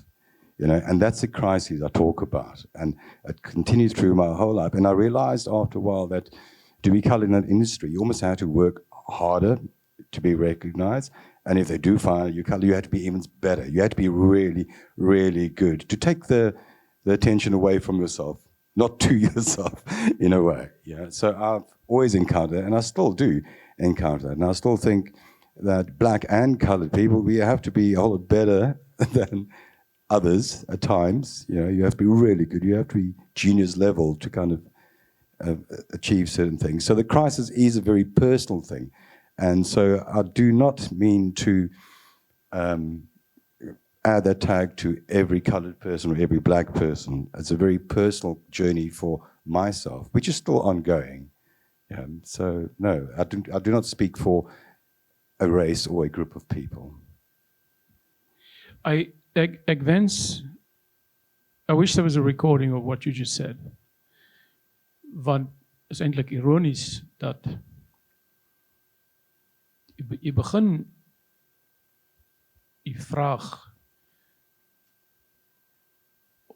And that's the crisis I talk about. And it continued through my whole life. And I realized after a while that to be colored in that industry, you almost had to work harder to be recognized. And if they do find you color, you had to be even better. You had to be really, really good to take the attention away from yourself, not to yourself, in a way. So I've always encountered, and I still do encounter, and I still think that black and colored people, we have to be a whole lot better than others at times. You have to be really good. You have to be genius level to kind of achieve certain things. So the crisis is a very personal thing. And so I do not mean to add that tag to every colored person or every black person. It's a very personal journey for myself, which is still ongoing. So no, I do not speak for a race or a group of people. I wish there was a recording of what you just said. Want het is eintlik ironies dat je begin je vraag,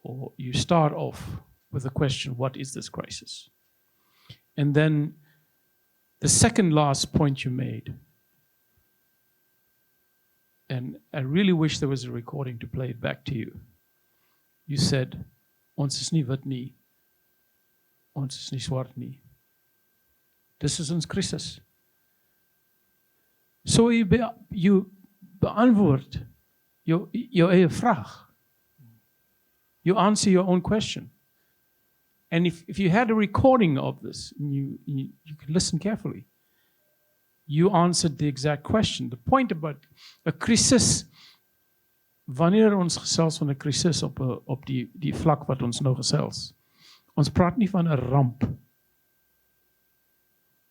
or you start off with the question, what is this crisis? And then the second last point you made, and I really wish there was a recording to play it back to you. You said, ons is nie wit nie, ons is nie swart nie. Dis is ons krisis. So you beantwoord jou eie vraag. You answer your own question. And if you had a recording of this, and you could listen carefully, you answered the exact question. The point about a crisis, wanneer ons gesels van 'n krisis op die vlak wat ons nou gesels, ons praat nie van 'n ramp.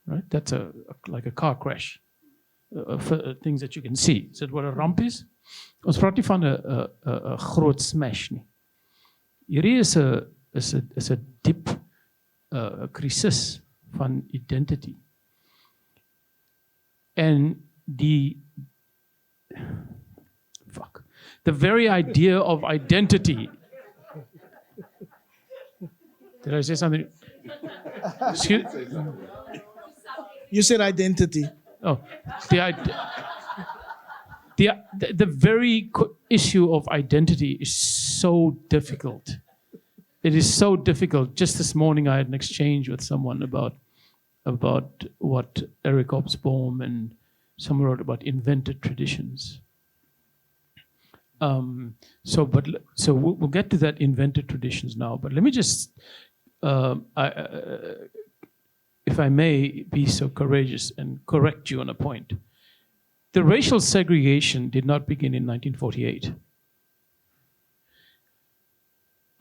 Right? That's like a car crash. Things that you can see. Is that what a ramp is? Ons praat nie van 'n groot smash nie. Hierdie is 'n diep krisis van identity. And the very idea of identity. Did I say something? Excuse? You said identity. Oh, the very issue of identity is so difficult it is so difficult. Just this morning, I had an exchange with someone about what Eric Hobsbawm and someone wrote about invented traditions. So we'll get to that invented traditions now. But let me just, if I may be so courageous and correct you on a point. The racial segregation did not begin in 1948.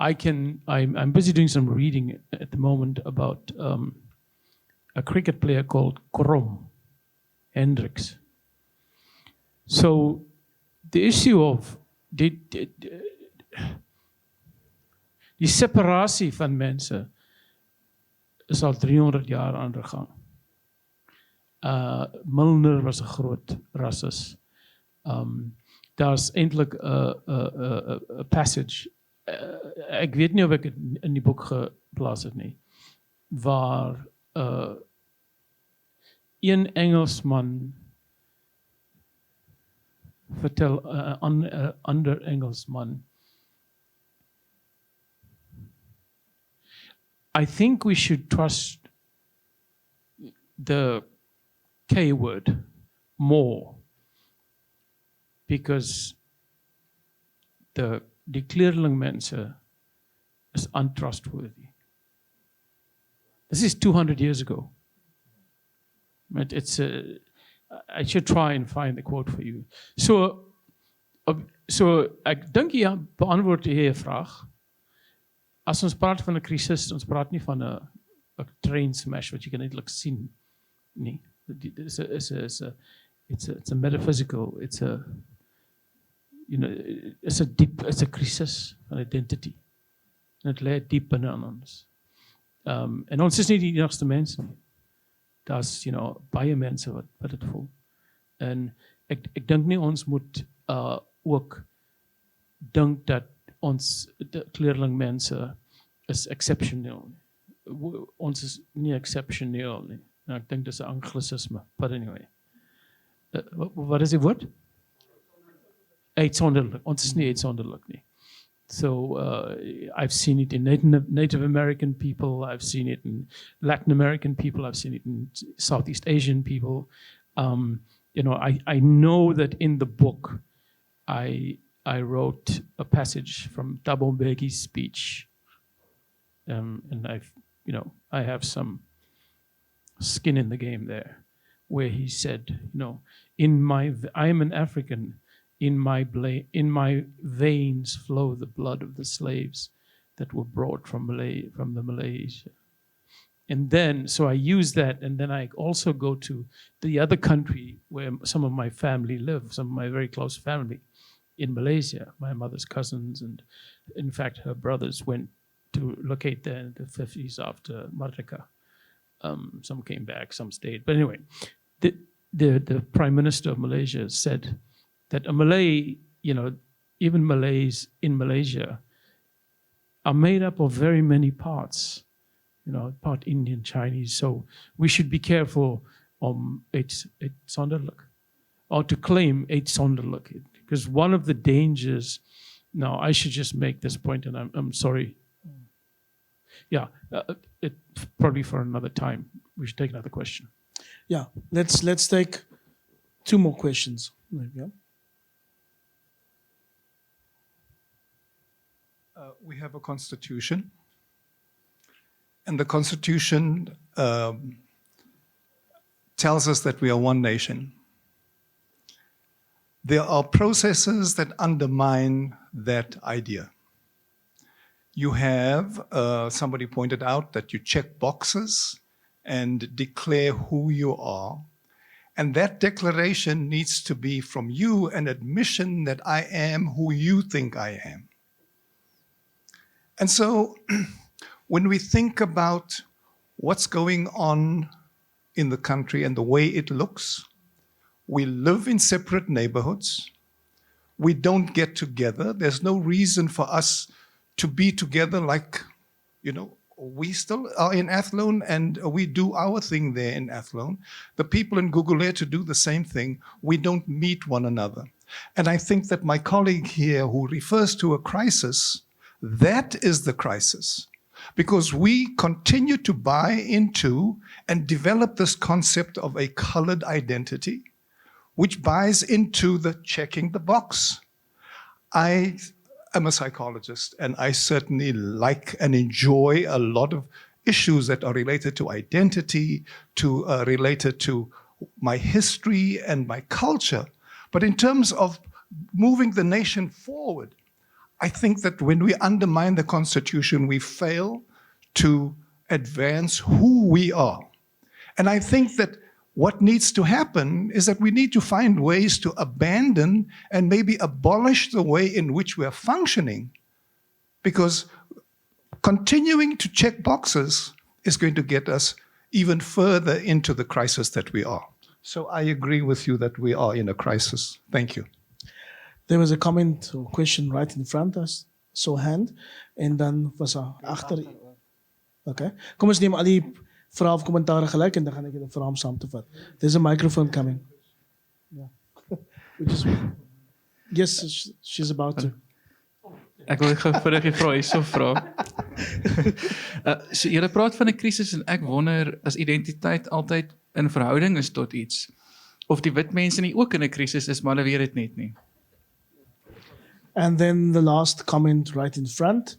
I'm busy doing some reading at the moment about a cricket player called Krom Hendricks. So the issue of die separasie van mense is al 300 jaar aan die gang. Milner was 'n groot rassis. Daar's eintlik 'n passage, ek weet nie of ek dit in die boek geplaas het nie, waar een Engelsman vertel 'n ander Engelsman, I think we should trust the K word more, because die kleerling mense is untrustworthy. This is 200 years ago. But I should try and find the quote for you. So ek dink jy beantwoord jy vraag. As ons praat van 'n krisis, ons praat nie van 'n train smash wat jy kan eintlik sien nie. It's a metaphysical, it's a crisis van identity. En dit lê diep binne aan ons. En ons is nie die enigste mense nie. Daar's baie mense wat dit voel. En ek dink nie ons moet ook dink dat ons kleerling mense is exceptioneel nie. Ons is nie exceptioneel nie. Nou, ek dink dis 'n anglisisme, but anyway. Wat is die woord? Uitsonderlik. Ons is nie uitsonderlik nie. So I've seen it in Native American people, I've seen it in Latin American people, I've seen it in Southeast Asian people. I know that in the book I wrote a passage from Thabo Mbeki's speech, and I have some skin in the game there, where he said, I am an African. In my veins flow the blood of the slaves that were brought from the Malaysia. And then, so I use that, and then I also go to the other country where some of my family live, some of my very close family in Malaysia, my mother's cousins, and in fact, her brothers went to locate there in the 50s after Mardika. Some came back, some stayed. But anyway, the Prime Minister of Malaysia said that a Malay, even Malays in Malaysia are made up of very many parts, part Indian, Chinese. So we should be careful uitsonderlik, or to claim uitsonderlik, because one of the dangers. Now, I should just make this point, and I'm sorry. Yeah, probably for another time. We should take another question. Yeah, let's take 2 more questions. Yeah. We have a constitution, and the constitution tells us that we are one nation. There are processes that undermine that idea. You have, somebody pointed out that you check boxes and declare who you are. And that declaration needs to be from you an admission that I am who you think I am. And so when we think about what's going on in the country and the way it looks, we live in separate neighborhoods. We don't get together. There's no reason for us to be together like, we still are in Athlone and we do our thing there in Athlone. The people in Guguletu do the same thing. We don't meet one another. And I think that my colleague here who refers to a crisis, That is the crisis. Because we continue to buy into and develop this concept of a colored identity, which buys into the checking the box. I am a psychologist, and I certainly like and enjoy a lot of issues that are related to identity, related to my history and my culture. But in terms of moving the nation forward, I think that when we undermine the Constitution, we fail to advance who we are. And I think that what needs to happen is that we need to find ways to abandon and maybe abolish the way in which we are functioning, because continuing to check boxes is going to get us even further into the crisis that we are. So I agree with you that we are in a crisis. Thank you. There was a comment or question right in front of us, so hand, en dan was agter. Okay. Kom ons neem al die vrae of kommentare gelyk en dan gaan ek julle vra om saam te vat. There's a microphone coming. Yeah. Yes, she's about to. Ek wil gou vinnig die vraag hierso vra. So julle praat van 'n krisis en ek wonder as identiteit altyd in verhouding is tot iets of die wit mense nie ook in 'n krisis is maar hulle weet dit net nie. And then the last comment right in front.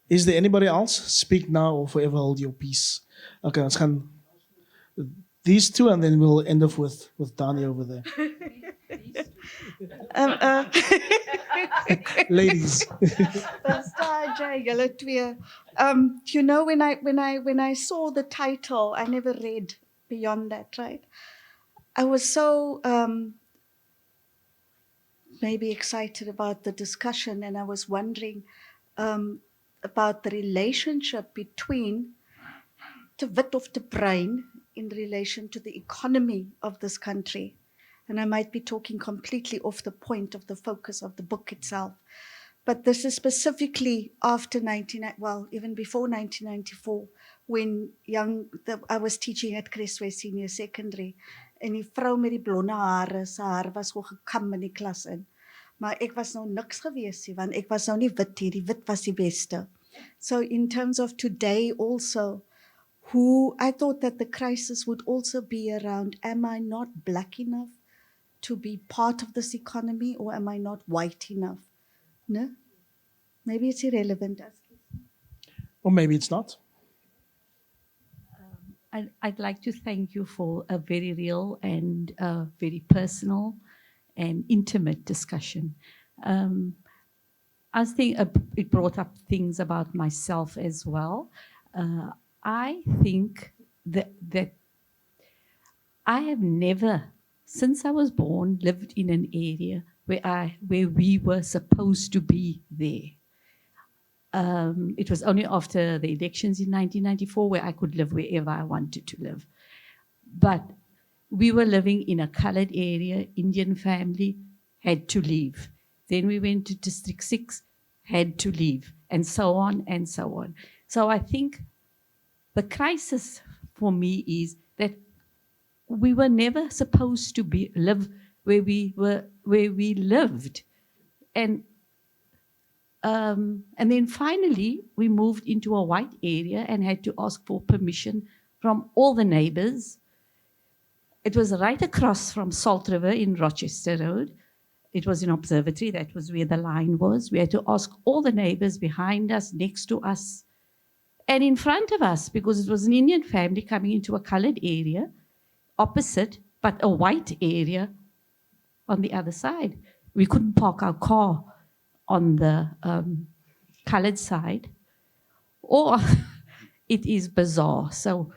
Is there anybody else? Speak now or forever hold your peace. Okay, let's gaan these two and then we'll end off with Dani over there. Ladies. Julle twee. You know, when I saw the title, I never read beyond that, right? I was so maybe excited about the discussion, and I was wondering about the relationship between the wit of the brain in relation to the economy of this country. And I might be talking completely off the point of the focus of the book itself. But this is specifically after even before 1994, when I was teaching at Cresway Senior Secondary. En die vrou met die blonde hare, sy haar was so gekam in die klas in. Maar ek was nou niks gewees nie, want ek was nou nie wit nie, die wit was die beste. So in terms of today also, I thought that the crisis would also be around, am I not black enough to be part of this economy, or am I not white enough? No? Maybe it's irrelevant. Or maybe it's not. I'd like to thank you for a very real and very personal and intimate discussion. I think it brought up things about myself as well. I think that I have never, since I was born, lived in an area where we were supposed to be there. It was only after the elections in 1994 where I could live wherever I wanted to live. But we were living in a colored area, Indian family, had to leave. Then we went to District 6, had to leave, and so on and so on. So I think the crisis for me is that we were never supposed to live where we lived. And then finally, we moved into a white area and had to ask for permission from all the neighbors. It was right across from Salt River in Rochester Road. It was an observatory. That was where the line was. We had to ask all the neighbors behind us, next to us, and in front of us, because it was an Indian family coming into a colored area, opposite, but a white area on the other side. We couldn't park our car on the colored side, or it is bizarre. So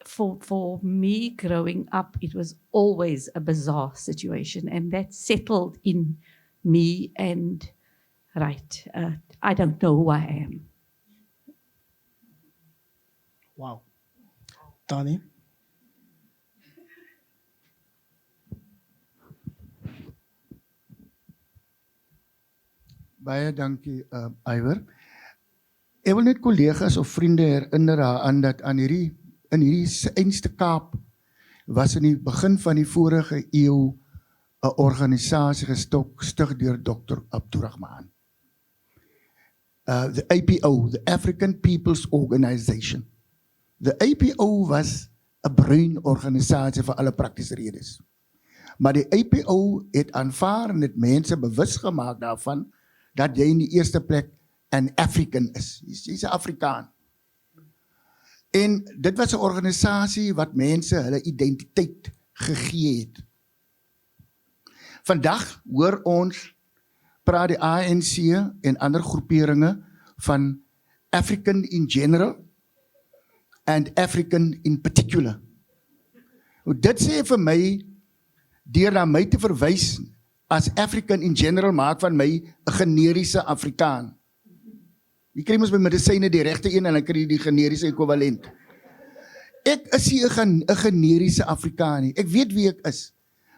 for me growing up, it was always a bizarre situation, and that settled in me, and I don't know who I am. Wow. Dani? Baie dankie, Ivor. Ek wil net kollegas of vriende herinner aan dat in hierdie einste Kaap was in die begin van die vorige eeu 'n organisasie gestig deur Dr. Abdurrahman. the APO, the African People's Organization. The APO was 'n bruin organisasie vir alle praktiese redes. Maar die APO het aanvaar en het mense bewus gemaak daarvan dat jy in die eerste plek 'n African is. Jy's 'n Afrikaan. En dit was 'n organisasie wat mense hulle identiteit gegee het. Vandag hoor ons praat die ANC en ander groeperinge van African in general and African in particular. Dit sê vir my, deur na my te verwys as African in general maak van my 'n generiese Afrikaan. Jy kry mos by medisyne die regte een en dan kry jy die generiese ekwivalent. Ek is nie 'n generiese Afrikaan nie. Ek weet wie ek is.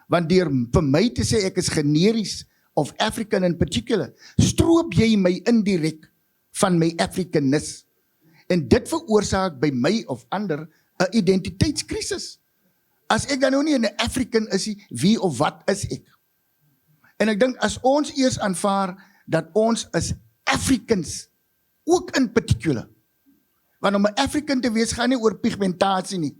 Want deur vir my te sê ek is generis of African in particular, stroop jy my indirek van my Afrikanis. En dit veroorsaak by my of ander 'n identiteitskrisis. As ek dan nou nie 'n African is nie, wie of wat is ek? En ek dink as ons eers aanvaar dat ons is Africans, ook in particular. Want om 'n African te wees gaan nie oor pigmentasie nie.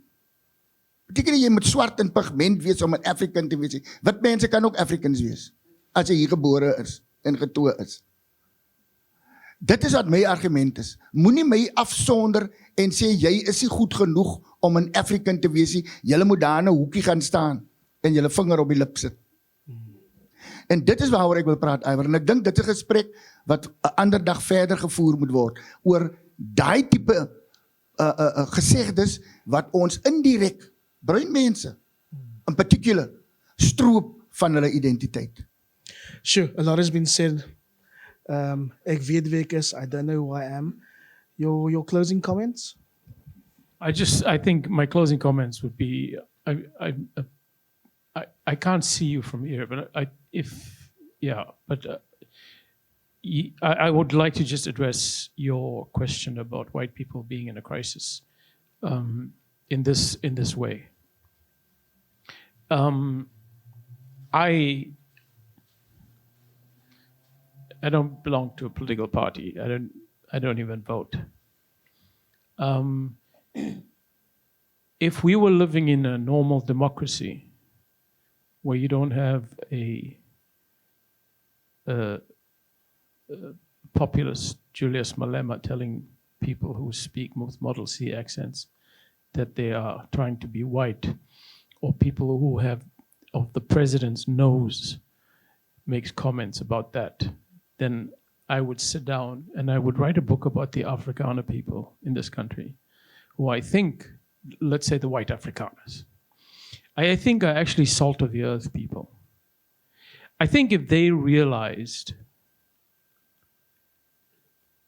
Beteken jy moet swart en pigment wees om 'n African te wees. Wit mense kan ook Africans wees as hy hier gebore is en getoe is. Dit is wat my argument is. Moenie my afsonder en sê jy is nie goed genoeg om 'n African te wees nie. Julle moet daar in 'n hoekie gaan staan en julle vinger op die lip sit. En dit is waaroor ek wil praat, Ivor. En ek dink dit is 'n gesprek wat 'n ander dag verder gevoer moet word oor daai tipe gesegdes wat ons indirek bruin mense in particular stroop van hulle identiteit. Sure, a lot has been said. Ek weet wie ek is. I don't know who I am. Your closing comments? I think my closing comments would be, I can't see you from here, but I would like to just address your question about white people being in a crisis in this way. I don't belong to a political party. I don't even vote. If we were living in a normal democracy where you don't have a populist Julius Malema telling people who speak most Model C accents that they are trying to be white, or people who have of the president's nose makes comments about that, then I would sit down and I would write a book about the Afrikaner people in this country, who I think, let's say the white Afrikaners, I think are actually salt of the earth people. I think if they realized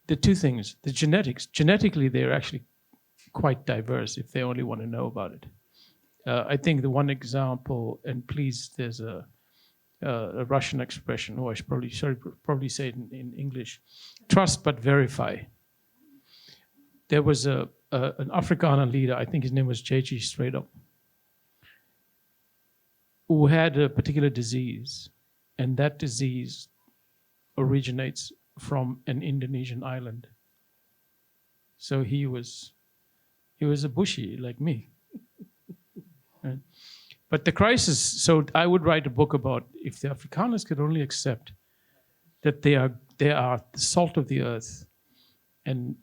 the two things, the genetically they're actually quite diverse if they only want to know about it. I think the one example, and please, there's a Russian expression, I should probably say it in English, trust but verify. There was an Afrikaner leader, I think his name was J.G. Straight Up, who had a particular disease, and that disease originates from an Indonesian island. So he was a bushie like me. Right? But the crisis, so I would write a book about if the Afrikaners could only accept that they are the salt of the earth, and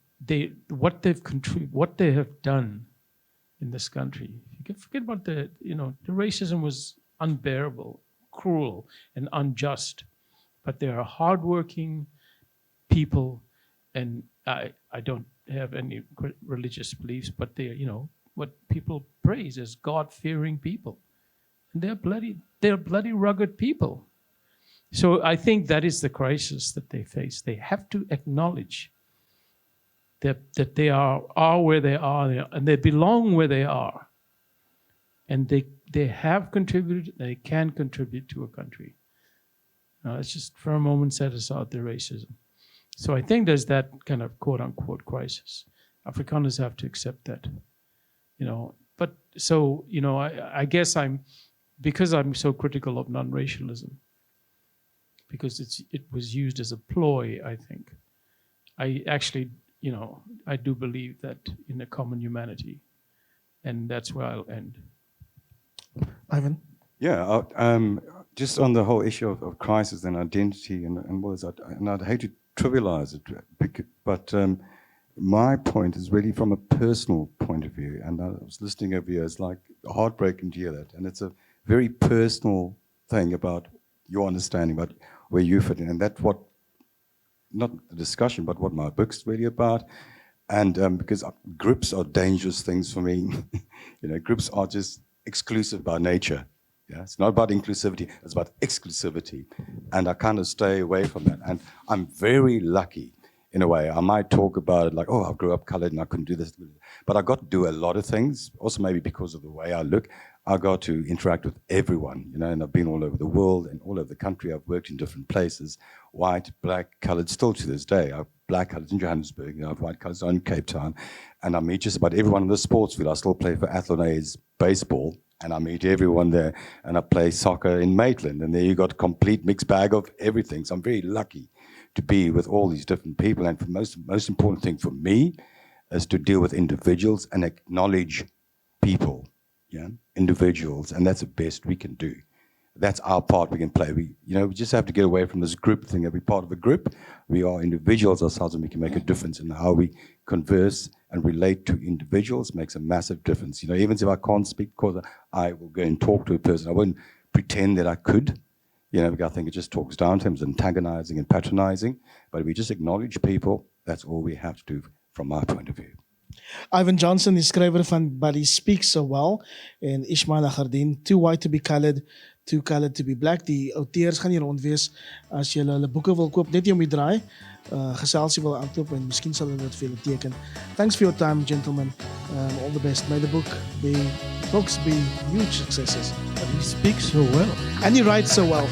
what they have done in this country. You can forget about the racism was unbearable, cruel, and unjust. But they are hardworking people, and I don't have any religious beliefs, but they're what people praise as God-fearing people. And they're bloody rugged people. So I think that is the crisis that they face. They have to acknowledge that they are where they are, and they belong where they are. And they have contributed, they can contribute to a country. Let's just for a moment set aside the racism. So I think there's that kind of quote-unquote crisis. Afrikaners have to accept that. But so, I guess because I'm so critical of non-racialism, because it was used as a ploy, I think. I actually, I do believe that in a common humanity, and that's where I'll end. Ivan? Yeah, just on the whole issue of crisis and identity and what is that, and I'd hate to trivialize it, but my point is really from a personal point of view, and I was listening over here, it's like heartbreaking to hear that, and it's a very personal thing about your understanding about where you fit in, and that's what, not the discussion, but what my book's really about. And because groups are dangerous things for me. Groups are just exclusive by nature. Yeah, it's not about inclusivity, it's about exclusivity. And I kind of stay away from that. And I'm very lucky, in a way. I might talk about it like, oh, I grew up colored and I couldn't do this. But I got to do a lot of things, also maybe because of the way I look. I got to interact with everyone, and I've been all over the world and all over the country. I've worked in different places, white, black, colored, still to this day. I've black colored in Johannesburg, I've white colored in Cape Town, and I meet just about everyone in the sports field. I still play for Athlonase baseball, and I meet everyone there, and I play soccer in Maitland, and there you got a complete mixed bag of everything. So I'm very lucky to be with all these different people, and the most important thing for me is to deal with individuals and acknowledge people. Yeah, individuals, and that's the best we can do. That's our part we can play. We just have to get away from this group thing. Every part of a group, we are individuals ourselves, and we can make a difference in how we converse and relate to individuals. Makes a massive difference. Even if I can't speak, because I will go and talk to a person, I won't pretend that I could. Because I think it just talks down to him as antagonizing and patronizing. But if we just acknowledge people, that's all we have to do from my point of view. Ivan Johnson, die skrywer van But He Speaks So Well, en Ismail Lagardien, Too White to Be Colored, Too Colored to Be Black. Die auteurs gaan hier rond wees as jy hulle boeke wil koop, net jy om die draai, geselsie wil aankoop en miskien sal hulle dit vir julle teken. Thanks for your time, gentlemen. All the best. May the books be huge successes. But he speaks so well. And he writes so well.